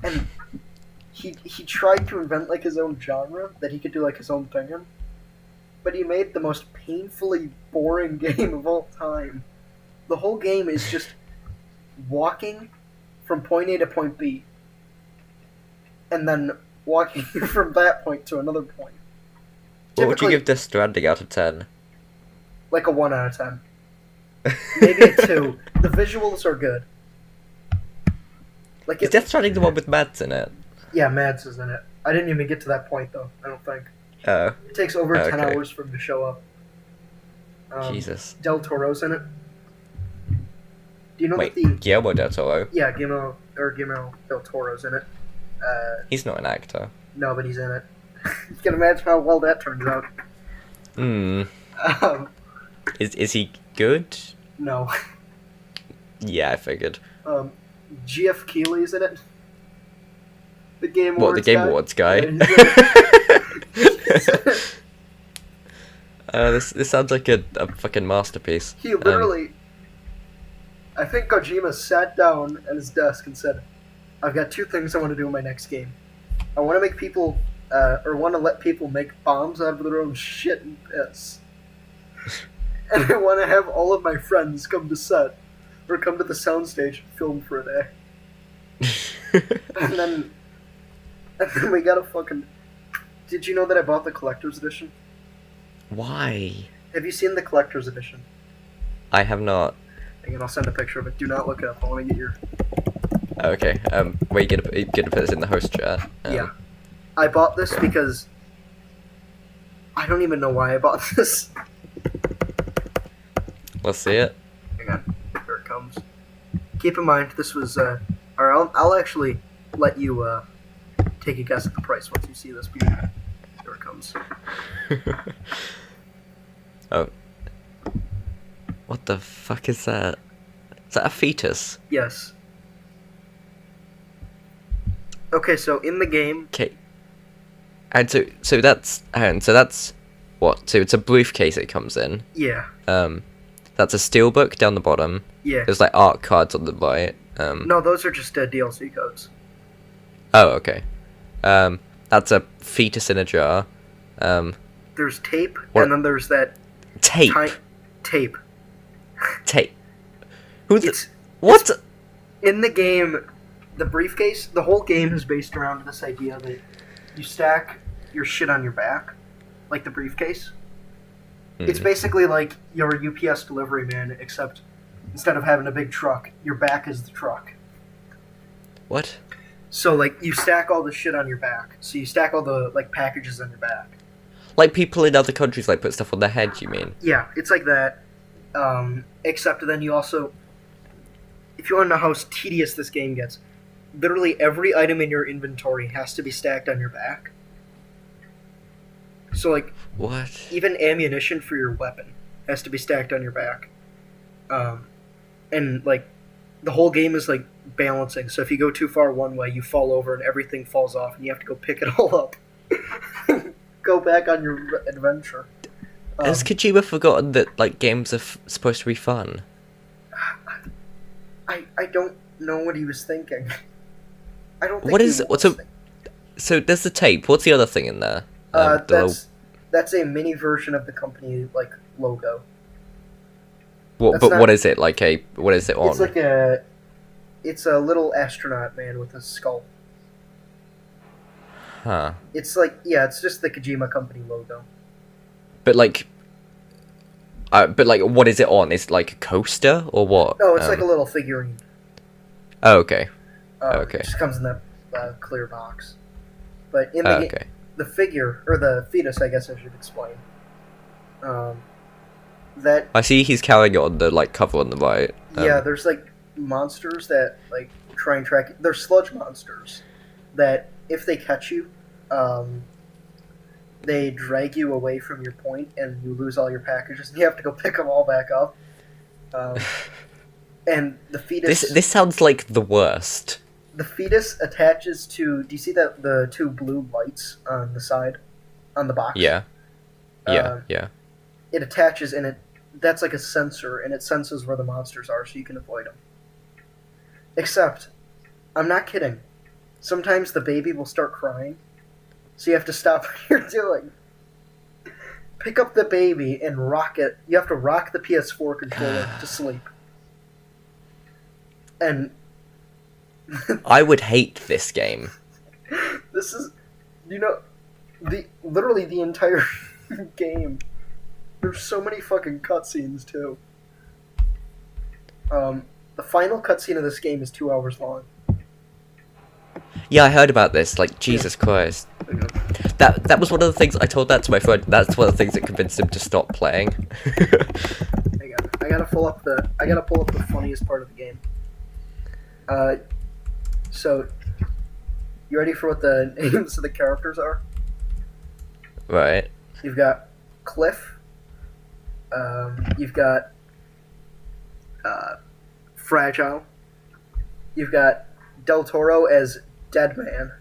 And he tried to invent like his own genre that he could do like his own thing in, but he made the most painfully boring game of all time. The whole game is just walking from point A to point B, and then walking from that point to another point. What would you give Death Stranding out of 10? Like a 1 out of 10. Maybe a 2. The visuals are good. Is Death Stranding the one with Mads in it? Yeah, Mads is in it. I didn't even get to that point, though, I don't think. Oh. It takes over 10 hours for him to show up. Jesus. Del Toro's in it. Do you know Wait, that Guillermo del Toro? Yeah, Guillermo del Toro's in it. He's not an actor. No, but he's in it. You can imagine how well that turns out. Is he good? No. Yeah, I figured. Geoff Keighley's in it. The Game Awards What, the Game guy? Awards guy? This sounds like a fucking masterpiece. He literally... I think Kojima sat down at his desk and said, I've got 2 things I want to do in my next game. I want to make people... or want to let people make bombs out of their own shit and piss. And I want to have all of my friends come to set, or come to the soundstage and film for a day. and then we got a fucking... Did you know that I bought the collector's edition? Why? Have you seen the collector's edition? I have not. Again, I'll send a picture of it. Do not look it up. I want to get your... Okay, wait, you gonna put this in the host chat? Yeah. I bought this because... I don't even know why I bought this. Let's see it. Hang on. Here it comes. Keep in mind, this was... or I'll actually let you take a guess at the price once you see this. Here it comes. Oh. What the fuck is that? Is that a fetus? Yes. Okay, so in the game... Okay. And so that's what? So it's a briefcase it comes in. Yeah. That's a steelbook down the bottom. Yeah. There's like art cards on the right. No, those are just DLC codes. Oh, okay. That's a fetus in a jar. There's tape, what? and then there's that... Tape? Tape. Tape. Who's It's... What? In the game, the briefcase, the whole game is based around this idea that you stack your shit on your back, like the briefcase. It's basically like you're a UPS delivery man, except instead of having a big truck, your back is the truck. What? So, like, you stack all the shit on your back. So you stack all the, like, packages on your back. Like people in other countries, like, put stuff on their head, you mean? Yeah, it's like that. Except then you also... If you want to know how tedious this game gets, literally every item in your inventory has to be stacked on your back. So, like... What? Even ammunition for your weapon has to be stacked on your back. And, like, the whole game is, like, balancing. So if you go too far one way, you fall over and everything falls off, and you have to go pick it all up. Go back on your adventure. Has Kojima forgotten that, like, games are supposed to be fun? I don't know what he was thinking. I don't think What he is wants so? things. So there's the tape. What's the other thing in there? That's a mini version of the company like logo. What? That's But what not. is it like? What is it on? It's a little astronaut man with a skull. Huh. It's like it's just the Kojima company logo. But what is it on? Is it like a coaster or what? No, it's like a little figurine. Oh, okay. It just comes in that clear box. But in the Okay. the figure or the fetus, I guess I should explain. That I see he's carrying it on the cover on the right. there's like monsters that like try and track. They're sludge monsters that if they catch you, they drag you away from your point and you lose all your packages and you have to go pick them all back up. And the fetus. This sounds like the worst. The fetus attaches to. Do you see that the two blue lights on the side, on the box? Yeah. Yeah. It attaches and that's like a sensor and it senses where the monsters are so you can avoid them. Except, I'm not kidding. Sometimes the baby will start crying, so you have to stop what you're doing. Pick up the baby and rock it. You have to rock the PS4 controller to sleep. And I would hate this game. this is, literally the entire game. There's so many fucking cutscenes too. The final cutscene of this game is 2 hours long. Yeah, I heard about this. Jesus Christ. That was one of the things I told that to my friend. That's one of the things that convinced him to stop playing. I gotta pull up the funniest part of the game. So, you ready for what the names of the characters are? Right. You've got Cliff. You've got Fragile. You've got Del Toro as Dead Man.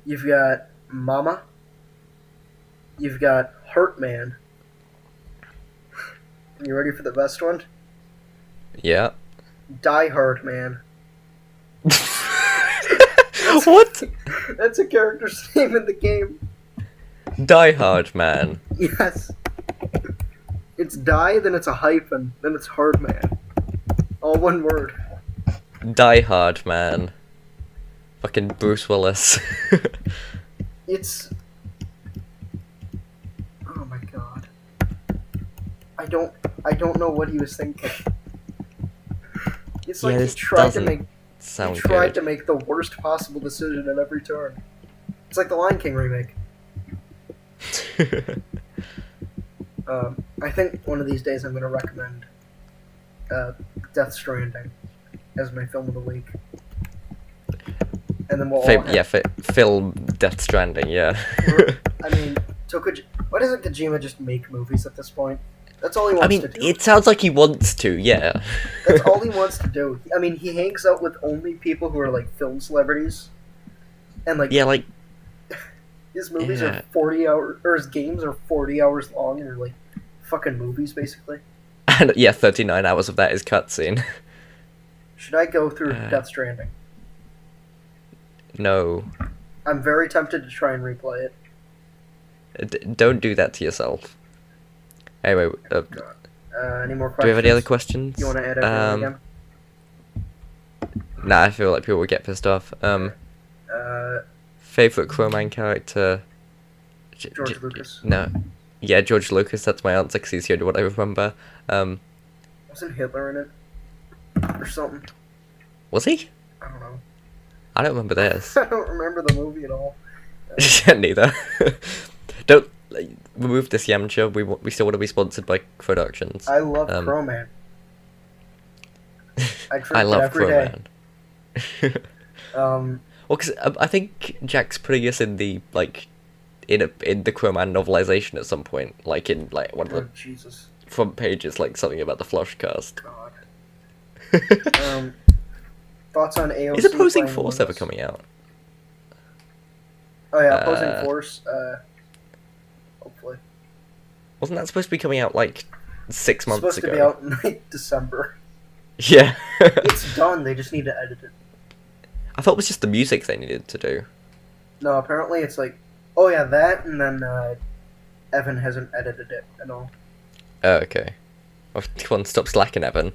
You've got Mama. You've got Hurt Man. You ready for the best one? Yeah. Die Hard Man. What? That's a character's name in the game. Die Hard Man. Yes. It's die, then it's a hyphen, then it's Hard Man. All one word. Die Hard Man. Fucking Bruce Willis. It's... Oh my god. I don't know what he was thinking. It's like he tried to make the worst possible decision at every turn. It's like the Lion King remake. I think one of these days I'm going to recommend Death Stranding as my film of the week. And then we'll all have... film Death Stranding, yeah. I mean, why doesn't Kojima just make movies at this point? That's all he wants to do. It sounds like he wants to, yeah. That's all he wants to do. I mean, he hangs out with only people who are, like, film celebrities. And, like... Yeah, like... His movies are 40 hours... Or his games are 40 hours long and are, like, fucking movies, basically. And, 39 hours of that is cutscene. Should I go through Death Stranding? No. I'm very tempted to try and replay it. Don't do that to yourself. Anyway, any more questions? Do we have any other questions? You want to add everything again? Nah, I feel like people would get pissed off. Favorite Crowman character? George Lucas. No. Yeah, George Lucas, that's my answer, because he's the only one I remember. Wasn't Hitler in it? Or something? Was he? I don't know. I don't remember this. I don't remember the movie at all. Neither. Don't remove this Yamcha. We still want to be sponsored by Productions. I love Crowman. I love every Crowman. Day. Well, because I think Jack's putting us in the in the Crowman novelization at some point, in one of the Jesus. front pages, something about the Flushcast. God. Thoughts on AOC? Is Opposing Force ever coming out? Oh yeah, Opposing Force. Hopefully. Wasn't that supposed to be coming out 6 months ago? It's supposed to be out in December. Yeah. It's done. They just need to edit it. I thought it was just the music they needed to do. No, apparently it's like, oh yeah, that, and then Evan hasn't edited it at all. Oh, okay. Well, come on, stop slacking, Evan.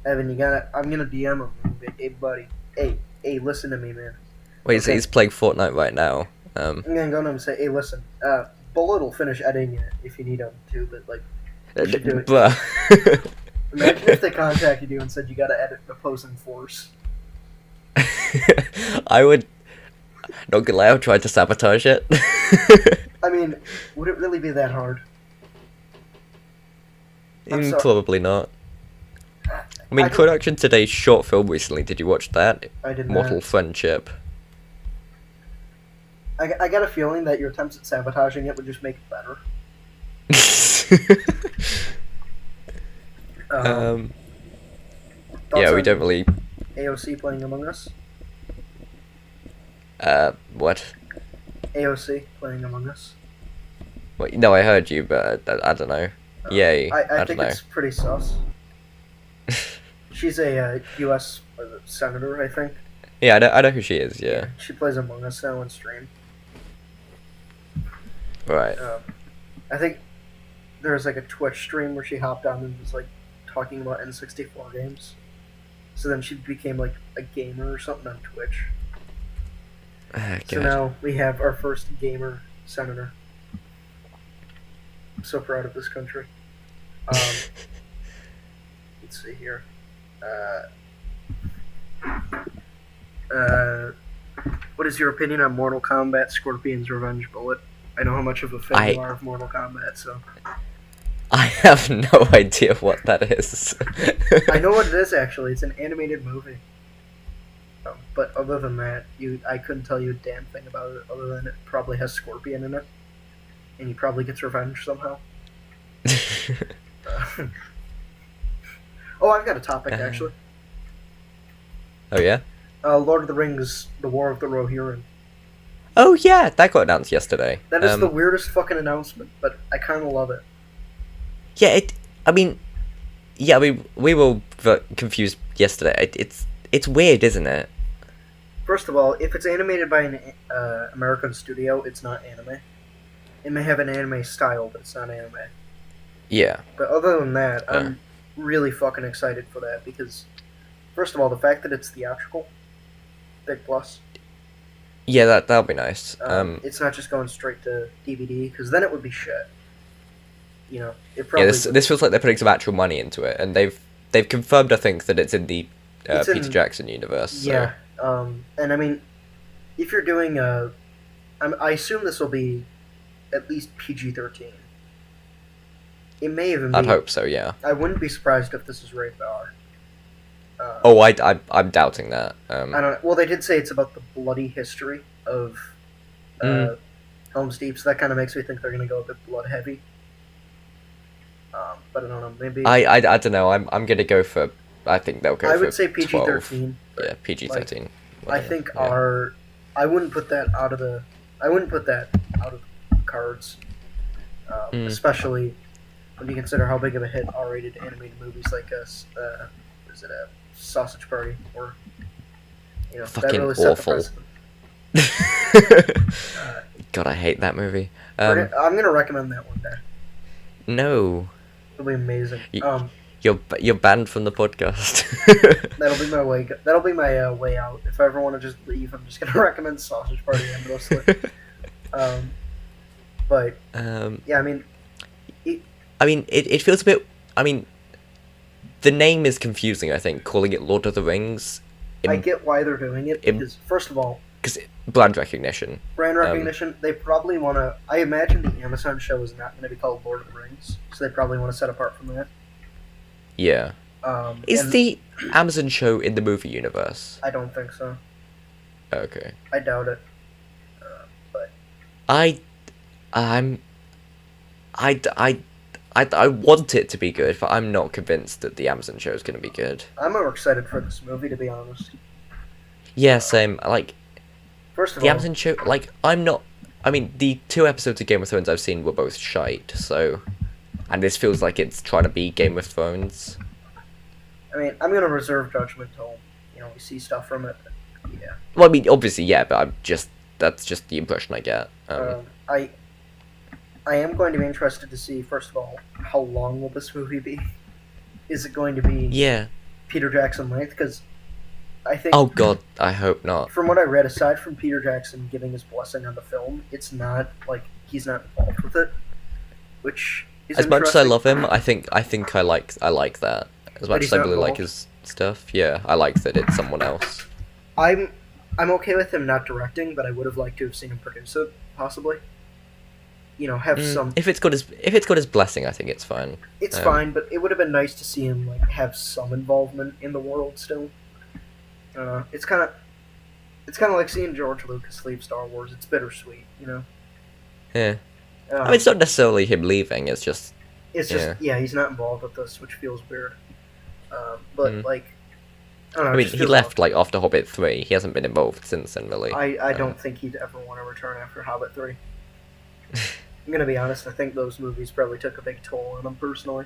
Evan, I'm gonna DM him. And be, hey, buddy. Hey, listen to me, man. Wait, Okay. he's playing Fortnite right now. I'm gonna go to him and say, hey, listen. Bullet will finish editing it if you need him to, but like, you should do it. Imagine if they contacted you and said you gotta edit the opposing force. I would. Not gonna lie, I would try to sabotage it. I mean, would it really be that hard? Probably not. I mean, Production Today's short film recently, did you watch that? I did not. Mortal Friendship. I got a feeling that your attempts at sabotaging it would just make it better. Yeah, we don't really... AOC playing Among Us? What? AOC playing Among Us? Well, no, I heard you, but I don't know. Yay, I don't think know. it's pretty sus. She's a U.S. senator, I think. Yeah, I know who she is, yeah. She plays Among Us now on stream. Right. I think there was like a Twitch stream where she hopped on and was like talking about N64 games. So then she became like a gamer or something on Twitch. So now we have our first gamer senator. I'm so proud of this country. Let's see here. What is your opinion on Mortal Kombat Scorpion's Revenge Bullet? I know how much of a fan you are of Mortal Kombat, so... I have no idea what that is. I know what it is, actually. It's an animated movie. But other than that, I couldn't tell you a damn thing about it, other than it probably has Scorpion in it. And he probably gets revenge somehow. Oh, I've got a topic, actually. Oh, yeah? Lord of the Rings, The War of the Rohirrim. Oh, yeah, that got announced yesterday. That is the weirdest fucking announcement, but I kind of love it. Yeah, we were confused yesterday. It's weird, isn't it? First of all, if it's animated by an American studio, it's not anime. It may have an anime style, but it's not anime. Yeah. But other than that, I'm really fucking excited for that, because, first of all, the fact that it's theatrical, big plus. Yeah, that'll be nice. It's not just going straight to DVD, because then it would be shit. You know, it probably. Yeah, this feels like they're putting some actual money into it, and they've confirmed, I think, that it's in the Peter Jackson universe. So. Yeah, and I mean, if you're doing I assume this will be at least PG-13. It may even be. I'd hope so. Yeah. I wouldn't be surprised if this is rated R. I'm doubting that. I don't know. Well, they did say it's about the bloody history of Helm's Deep, so that kind of makes me think they're going to go a bit blood heavy. But I don't know. Maybe I don't know. I'm going to go for. I think they'll go. I for would say PG-13. Yeah, PG-13. Like, I think I wouldn't put that out of the. I wouldn't put that out of the cards, especially when you consider how big of a hit R-rated animated movies like us. Is it a Sausage Party or fucking that really set awful. The precedent. God, I hate that movie. I'm gonna recommend that one day. No. It'll be amazing. You're banned from the podcast. That'll be my way. That'll be my way out. If I ever want to just leave, I'm just gonna recommend Sausage Party endlessly. But yeah, I mean, it feels a bit. I mean, the name is confusing. I think calling it Lord of the Rings. I get why they're doing it because first of all, because brand recognition. Brand recognition. They probably want to. I imagine the Amazon show is not going to be called Lord of the Rings, so they probably want to set apart from that. Yeah. Is the Amazon show in the movie universe? I don't think so. Okay. I doubt it. But I want it to be good, but I'm not convinced that the Amazon show is going to be good. I'm more excited for this movie, to be honest. Yeah, same. Like, first of the all, Amazon show. Like, I'm not. I mean, the 2 episodes of Game of Thrones I've seen were both shite. So, and this feels like it's trying to be Game of Thrones. I mean, I'm gonna reserve judgment till we see stuff from it. Yeah. Well, I mean, obviously, yeah, but that's just the impression I get. I am going to be interested to see, first of all, how long will this movie be? Is it going to be Yeah. Peter Jackson length? Because I think. Oh God, I hope not. From what I read, aside from Peter Jackson giving his blessing on the film, it's not like he's not involved with it, which is As much as I interesting. love him, I think I like that. As much he's as I not really like involved? his stuff, yeah, I like that it's someone else. I'm okay with him not directing, but I would have liked to have seen him produce it, possibly. Have some. If it's got his blessing, I think it's fine. It's fine, but it would have been nice to see him have some involvement in the world still. It's kind of like seeing George Lucas leave Star Wars. It's bittersweet, Yeah. I mean, it's not necessarily him leaving. It's just. He's not involved with this, which feels weird. But I don't know. I mean, he left after Hobbit 3. He hasn't been involved since then, really. I don't think he'd ever want to return after Hobbit 3. I'm gonna be honest. I think those movies probably took a big toll on him personally.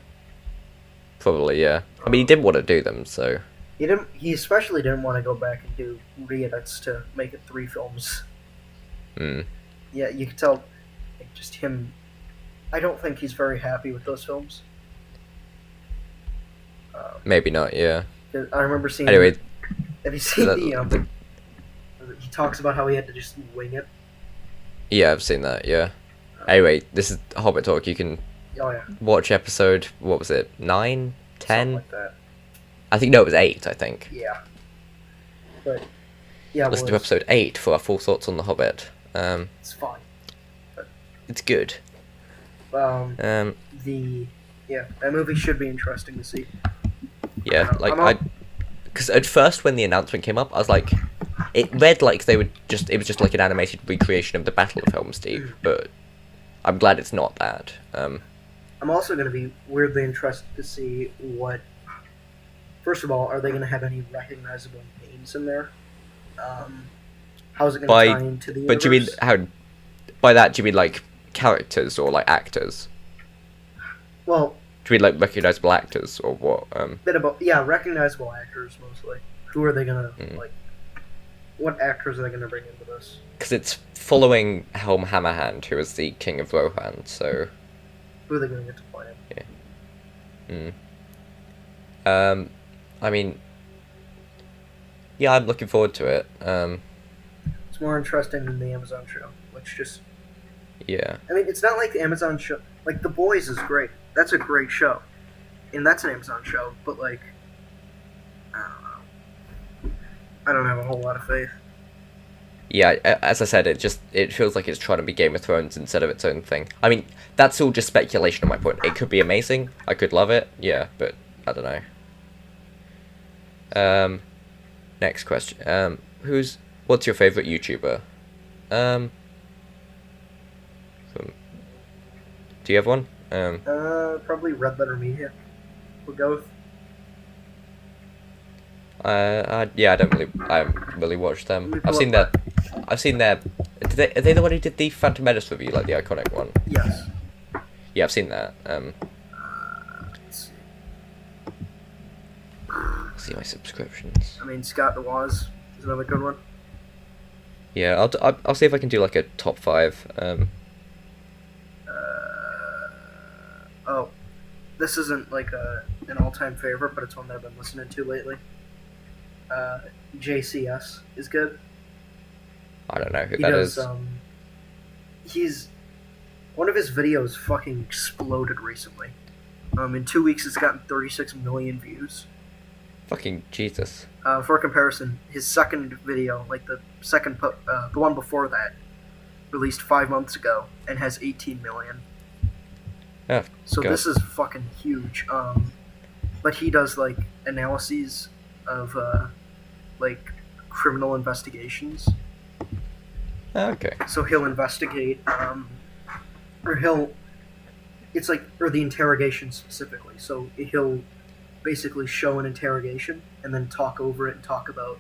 Probably, yeah. I mean, he didn't want to do them, so. He didn't. He especially didn't want to go back and do re-edits to make it 3 films. Yeah, you could tell. Just him. I don't think he's very happy with those films. Maybe not. Yeah. I remember seeing. Anyway. Have you seen he talks about how he had to just wing it. Yeah, I've seen that. Yeah. Anyway, this is Hobbit talk. You can watch episode. What was it? 9, 10? Something like that. I think no, it was 8. I think. Yeah. But yeah, listen to episode 8 for our full thoughts on the Hobbit. It's fine. But, it's good. That movie should be interesting to see. Yeah, because at first when the announcement came up, I was like, it read like it was just like an animated recreation of the Battle of Helm's Deep, but I'm glad it's not that. I'm also going to be weirdly interested to see what. First of all, are they going to have any recognizable names in there? How is it going to tie into the universe? But do you mean how? By that, do you mean like characters or like actors? Well, do you mean like recognizable actors or what? Bit about recognizable actors mostly. Who are they gonna What actors are they gonna bring into this? Because it's following Helm Hammerhand, who is the King of Rohan. So who are they gonna get to play him? Yeah. I mean, yeah, I'm looking forward to it. It's more interesting than the Amazon show, which just. Yeah. I mean, it's not like the Amazon show. Like, The Boys is great. That's a great show. And that's an Amazon show, but, I don't know. I don't have a whole lot of faith. Yeah, as I said, it feels like it's trying to be Game of Thrones instead of its own thing. I mean, that's all just speculation on my point. It could be amazing. I could love it. Yeah, but I don't know. Next question. What's your favorite YouTuber? Do you have one? Probably Red Letter Media. We'll go with. I haven't really watched them. I've seen their. Are they the one who did the Phantom Menace review, like the iconic one? Yes. Yeah, I've seen that. Let's see my subscriptions. I mean, Scott DeWaz is another good one. Yeah, I'll see if I can do like a top 5. Oh, this isn't like an all-time favorite, but it's one that I've been listening to lately. JCS is good. I don't know who that is. He's one of his videos fucking exploded recently. In 2 weeks, it's gotten 36 million views. Fucking Jesus. For comparison, his second video, the one before that, released 5 months ago and has 18 million. Oh, so God. This is fucking huge. But he does analyses of criminal investigations. Okay. So he'll investigate, or the interrogation specifically. So he'll basically show an interrogation and then talk over it and talk about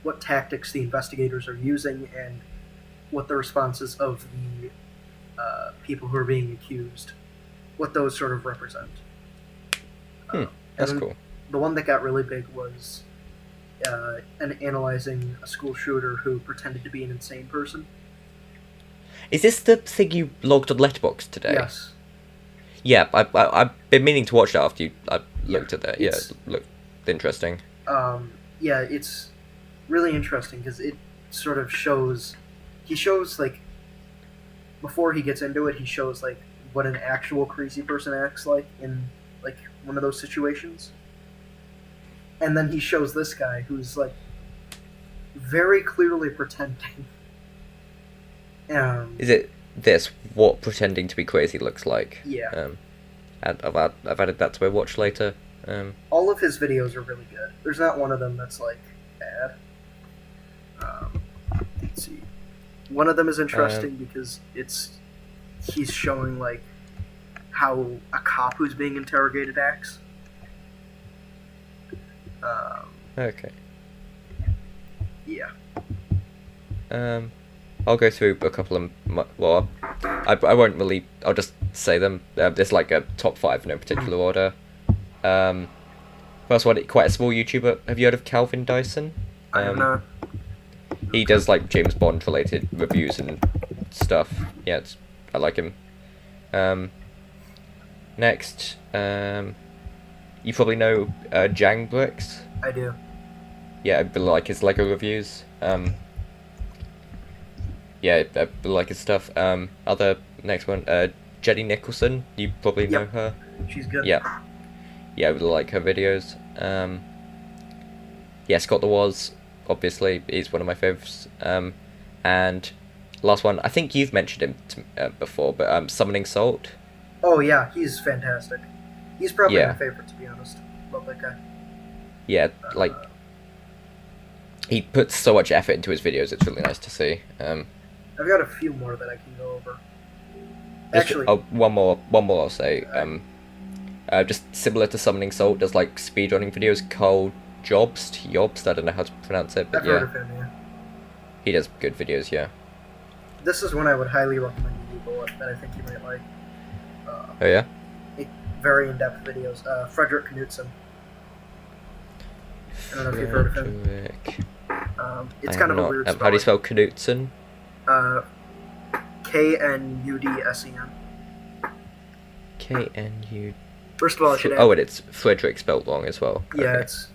what tactics the investigators are using and what the responses of the people who are being accused, what those sort of represent. That's cool. the one that got really big was analyzing a school shooter who pretended to be an insane person. Is this the thing you logged on Letterboxd today? Yes. Yeah, I've been meaning to watch that after I looked at that. Yeah, It's- it looked interesting. Yeah, it's really interesting because it sort of shows. He shows like before he gets into it, he shows like what an actual crazy person acts like in like one of those situations, and then he shows this guy who's like very clearly pretending. Is it this what pretending to be crazy looks like? Yeah. And I've added that to my watch later. All of his videos are really good. There's not one of them that's like bad. Let's see. One of them is interesting because he's showing like how a cop who's being interrogated acts. Okay. Yeah. I'll go through a couple of well, I won't really. I'll just say them. There's like a top 5 in no particular order. First one, quite a small YouTuber. Have you heard of Calvin Dyson? I have not. He does like James Bond related reviews and stuff. Yeah, I like him. Next, you probably know Jang Bricks. I do. Yeah, I really like his Lego reviews. Yeah, I really like his stuff. Next one, Jenny Nicholson. You probably know her. She's good. Yeah, I really like her videos. Yeah, Scott the Was, obviously, is one of my favourites. And last one, I think you've mentioned him before, but Summoning Salt. Oh yeah, he's fantastic. He's probably Yeah. my favorite, to be honest. Love that guy. Yeah, like he puts so much effort into his videos. It's really nice to see. I've got a few more that I can go over. Just- Actually, one more. I'll say. Just similar to Summoning Salt, does like speedrunning videos. Called Jobst. I don't know how to pronounce it, but I've yeah, heard of him. Yeah. he does good videos. Yeah. This is one I would highly recommend to people that I think you might like. Oh yeah. Very in-depth videos. Frederick Knudsen. I don't know if you've heard of him. Frederick. It's I kind have of a not. weird How do spelling. you spell Knudsen? Knudsen. KNU. First of all, I should add, Oh, and it's Frederick spelled wrong as well. yeah, Okay. it's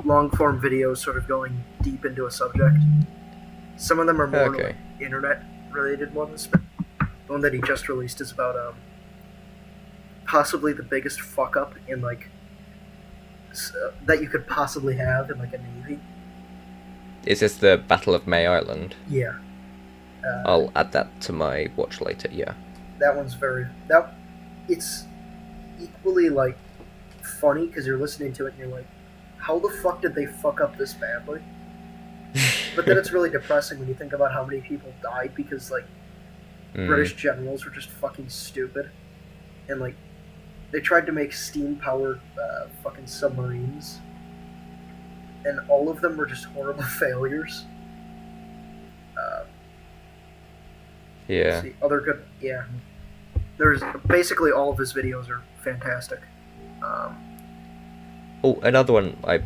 long-form videos sort of going deep into a subject. Some of them are more Okay. like internet-related ones, but the one that he just released is about possibly the biggest fuck-up in like that you could possibly have in like a navy. Is this the Battle of May Island? Yeah. I'll add that to my watch later. Yeah. That one's it's equally like funny because you're listening to it and you're like, how the fuck did they fuck up this badly? But then it's really depressing when you think about how many people died because like British generals were just fucking stupid, and like they tried to make steam-powered fucking submarines, and all of them were just horrible failures. Yeah. Let's see, other good, yeah. There's basically all of his videos are fantastic. Oh, another one I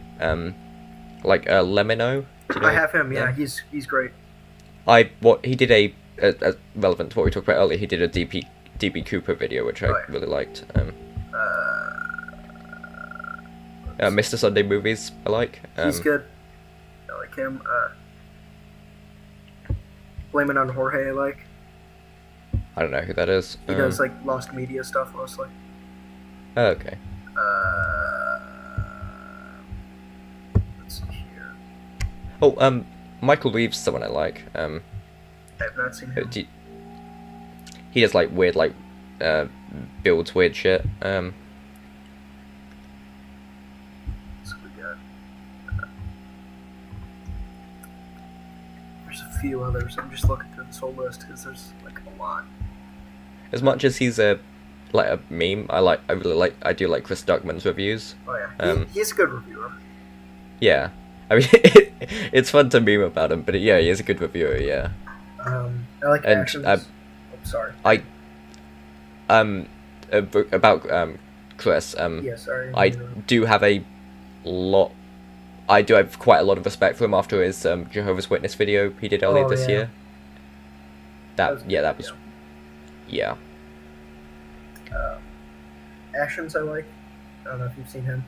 like Lemino. Do you know I have him. Yeah, him? he's great. He did a relevant to what we talked about earlier. He did a DB Cooper video, which I Oh, yeah. really liked. Mr. Sunday Movies, I like. He's good. I like him. Blame It on Jorge, I like. I don't know who that is. He does like lost media stuff mostly. Oh, okay. Let's see here. Oh, Michael Reeves, is someone I like. I have not seen him. He does like weird, like builds weird shit. So we got. There's a few others. I'm just looking through this whole list because there's like a lot. As much as he's like a meme, I do like Chris Duckman's reviews. Oh yeah, he's a good reviewer. Yeah, I mean it's fun to meme about him, but yeah, he is a good reviewer. Yeah. I like And, actions. uh, sorry. About Chris. Yeah, sorry. I do have a lot. I do have quite a lot of respect for him after his Jehovah's Witness video he did earlier this year. That was yeah. Actions I like. I don't know if you've seen him.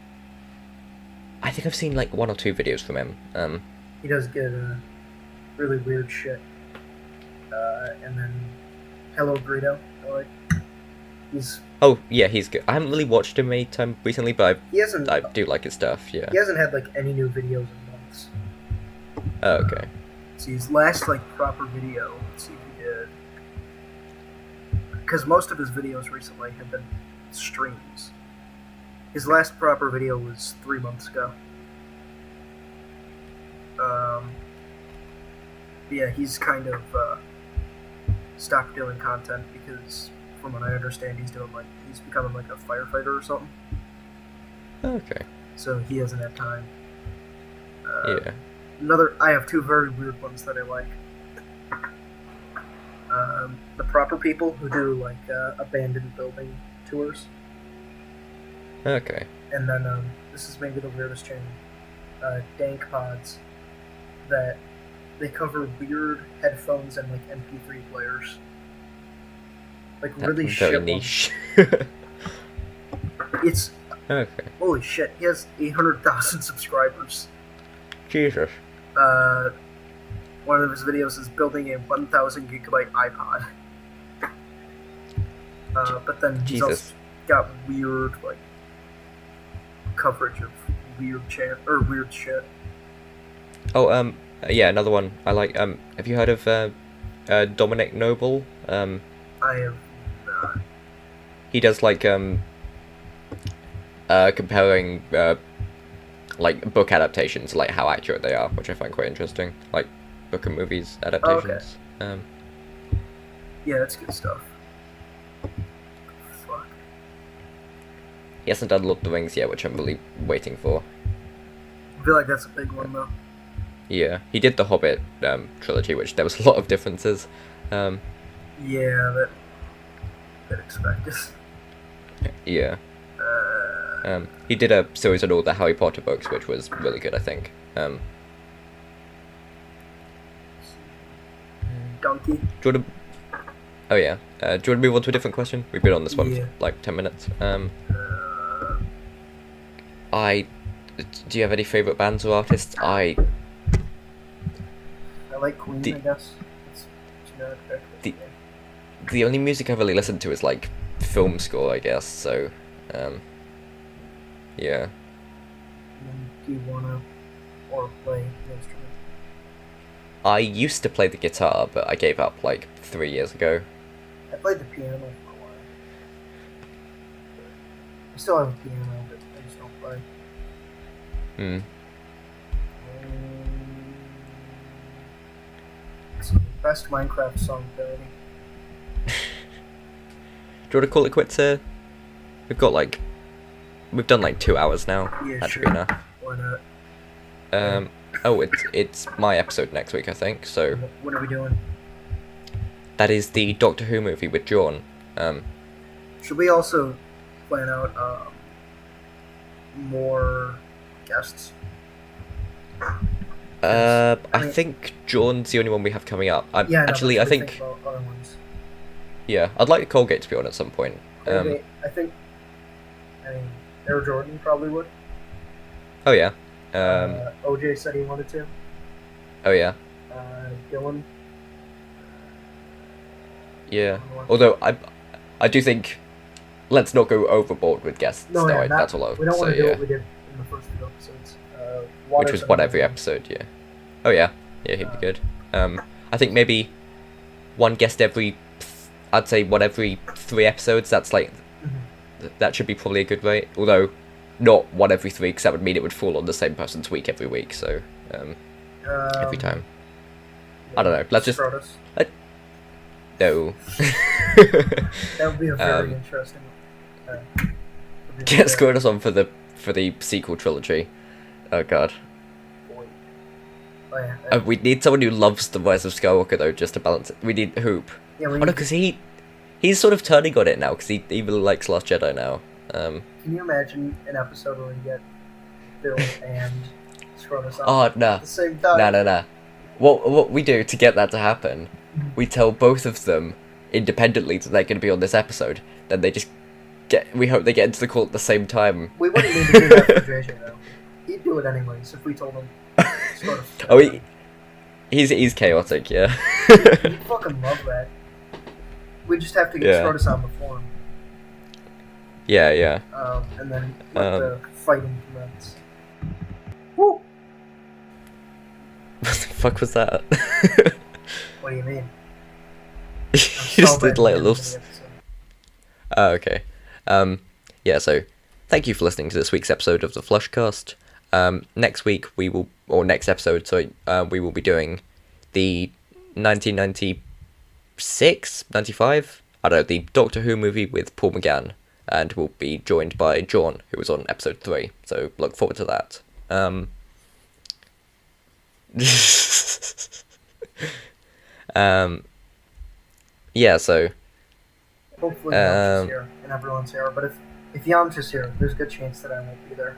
I think I've seen like 1 or 2 videos from him. He does get really weird shit. And then Hello Greedo, I like. Oh yeah, he's good. I haven't really watched him any time recently, but I do like his stuff. Yeah. He hasn't had like any new videos in months. Oh, okay. See, his last like proper video. Let's see if he did. Because most of his videos recently have been streams. His last proper video was 3 months ago. Yeah, he's kind of stopped doing content because, from what I understand, he's becoming like a firefighter or something. Okay. So he hasn't had time. Yeah. I have 2 very weird ones that I like. The proper people who do like abandoned building tours. Okay. And then this is maybe the weirdest channel. Dank Pods, that they cover weird headphones and like MP3 players. Like That's really very shit niche. It's okay. Holy shit! He has 800,000 subscribers. Jesus. One of his videos is building a 1,000 gigabyte iPod. But then he's also got weird like coverage of weird shit. Oh, yeah, another one I like. Have you heard of Dominic Noble? I have not. He does like comparing like book adaptations, like how accurate they are, which I find quite interesting. Like book and movies adaptations. Okay. Yeah, that's good stuff. Fuck. He hasn't done Lord of the Rings yet, which I'm really waiting for. I feel like that's a big one though. Yeah, he did the Hobbit trilogy, which there was a lot of differences. Yeah, that expected. Yeah. He did a series on all the Harry Potter books, which was really good, I think. Donkey. Do you want to... Oh yeah. Do you want to move on to a different question? We've been on this one for like 10 minutes. Do you have any favourite bands or artists? I like Queen, I guess. It's the only music I've really listened to is like film score, I guess. So, yeah. Do you wanna play the instrument? I used to play the guitar, but I gave up like 3 years ago. I played the piano for a while. I still have a piano, but I just don't play. Best Minecraft song parody. Do you want to call it quits here? We've done like 2 hours now. Yeah, that should sure. be enough. Why not? Oh, it's my episode next week, I think. So what are we doing? that is the Doctor Who movie with John. Should we also plan out more guests? I think John's the only one we have coming up. I think. About other ones. Yeah, I'd like Colgate to be on at some point. I think. Air Jordan probably would. Oh yeah. OJ said he wanted to. Oh yeah. Dylan. Yeah. Although I do think, let's not go overboard with guests. No, yeah, that's all I'll we don't want say, to do what we did in the first few episodes. Which was one every episode, yeah. Oh yeah, yeah, he'd be good. I think maybe one guest I'd say one every 3 episodes. That's like, that should be probably a good rate. Although, not one every 3, because that would mean it would fall on the same person's week every week. So, every time. I don't know. Let's just. No. That would be a very interesting. Get Scrotus on for the sequel trilogy. Oh god. Oh, yeah. We need someone who loves the Rise of Skywalker though, just to balance it. We need Hoop. Yeah, because he's sort of turning on it now, because he really likes Last Jedi now. Um, Can you imagine an episode where we get Bill and Scrotus oh, on no. at the same No, time? no, no. What we do to get that to happen, we tell both of them independently that they're going to be on this episode. Then they just we hope they get into the call at the same time. We wouldn't need to do that for JJ, though. He'd do it anyways if we told him. Scrotus. Oh, he's chaotic, yeah. He'd fucking love that. We just have to get Scrotus on before him. Yeah. And then let the fighting commence. Woo! What the fuck was that? What do you mean? You just did like a little. Oh, okay. Yeah, so thank you for listening to this week's episode of the Flushcast. Next week next episode, we will be doing the 1996, 95, I don't know, the Doctor Who movie with Paul McGann, and we'll be joined by John, who was on episode 3, so look forward to that. Yeah, so hopefully Yamcha's here and everyone's here, but if Yamcha's here, there's a good chance that I won't be there.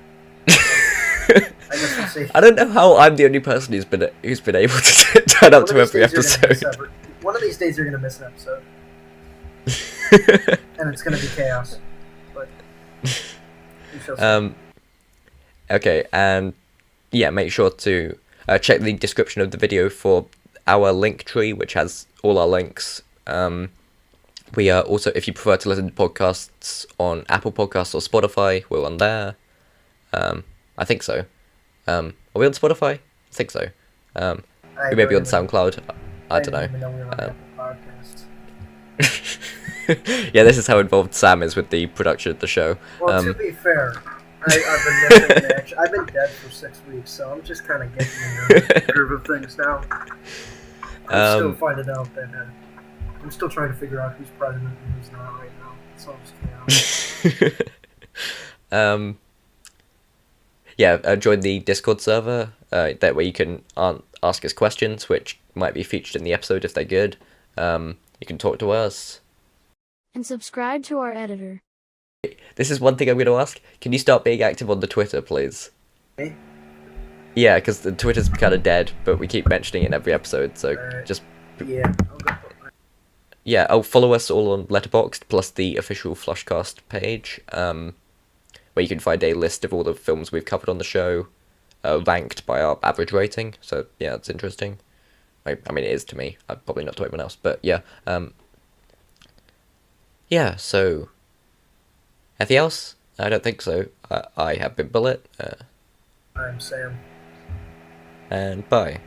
I don't know how I'm the only person who's been able to turn up to every episode. One of these days you're gonna miss an episode, and it's gonna be chaos. But we shall see. Okay, and yeah, make sure to check the description of the video for our link tree, which has all our links. We are also, if you prefer to listen to podcasts on Apple Podcasts or Spotify, we're on there. I think so. Are we on Spotify? I think so. We may be on SoundCloud. I don't know. Even know we were on Apple Podcasts. Yeah, this is how involved Sam is with the production of the show. Well, to be fair, I've been missing in action. I've been dead for 6 weeks, so I'm just kind of getting in the groove of things now. I'm still finding out that I'm still trying to figure out who's president and who's not right now. It's all just chaos. Yeah, join the Discord server. That way you can ask us questions, which might be featured in the episode if they're good. You can talk to us. And subscribe to our editor. This is one thing I'm going to ask. Can you start being active on the Twitter, please? Me? Yeah, because the Twitter's kind of dead, but we keep mentioning it in every episode, so just... Yeah, Yeah, follow us all on Letterboxd, plus the official Flushcast page, where you can find a list of all the films we've covered on the show, ranked by our average rating, so yeah, it's interesting. I mean, it is to me, probably not to anyone else, but yeah. Yeah, so... Anything else? I don't think so. I have been Bullet. I'm Sam. And bye.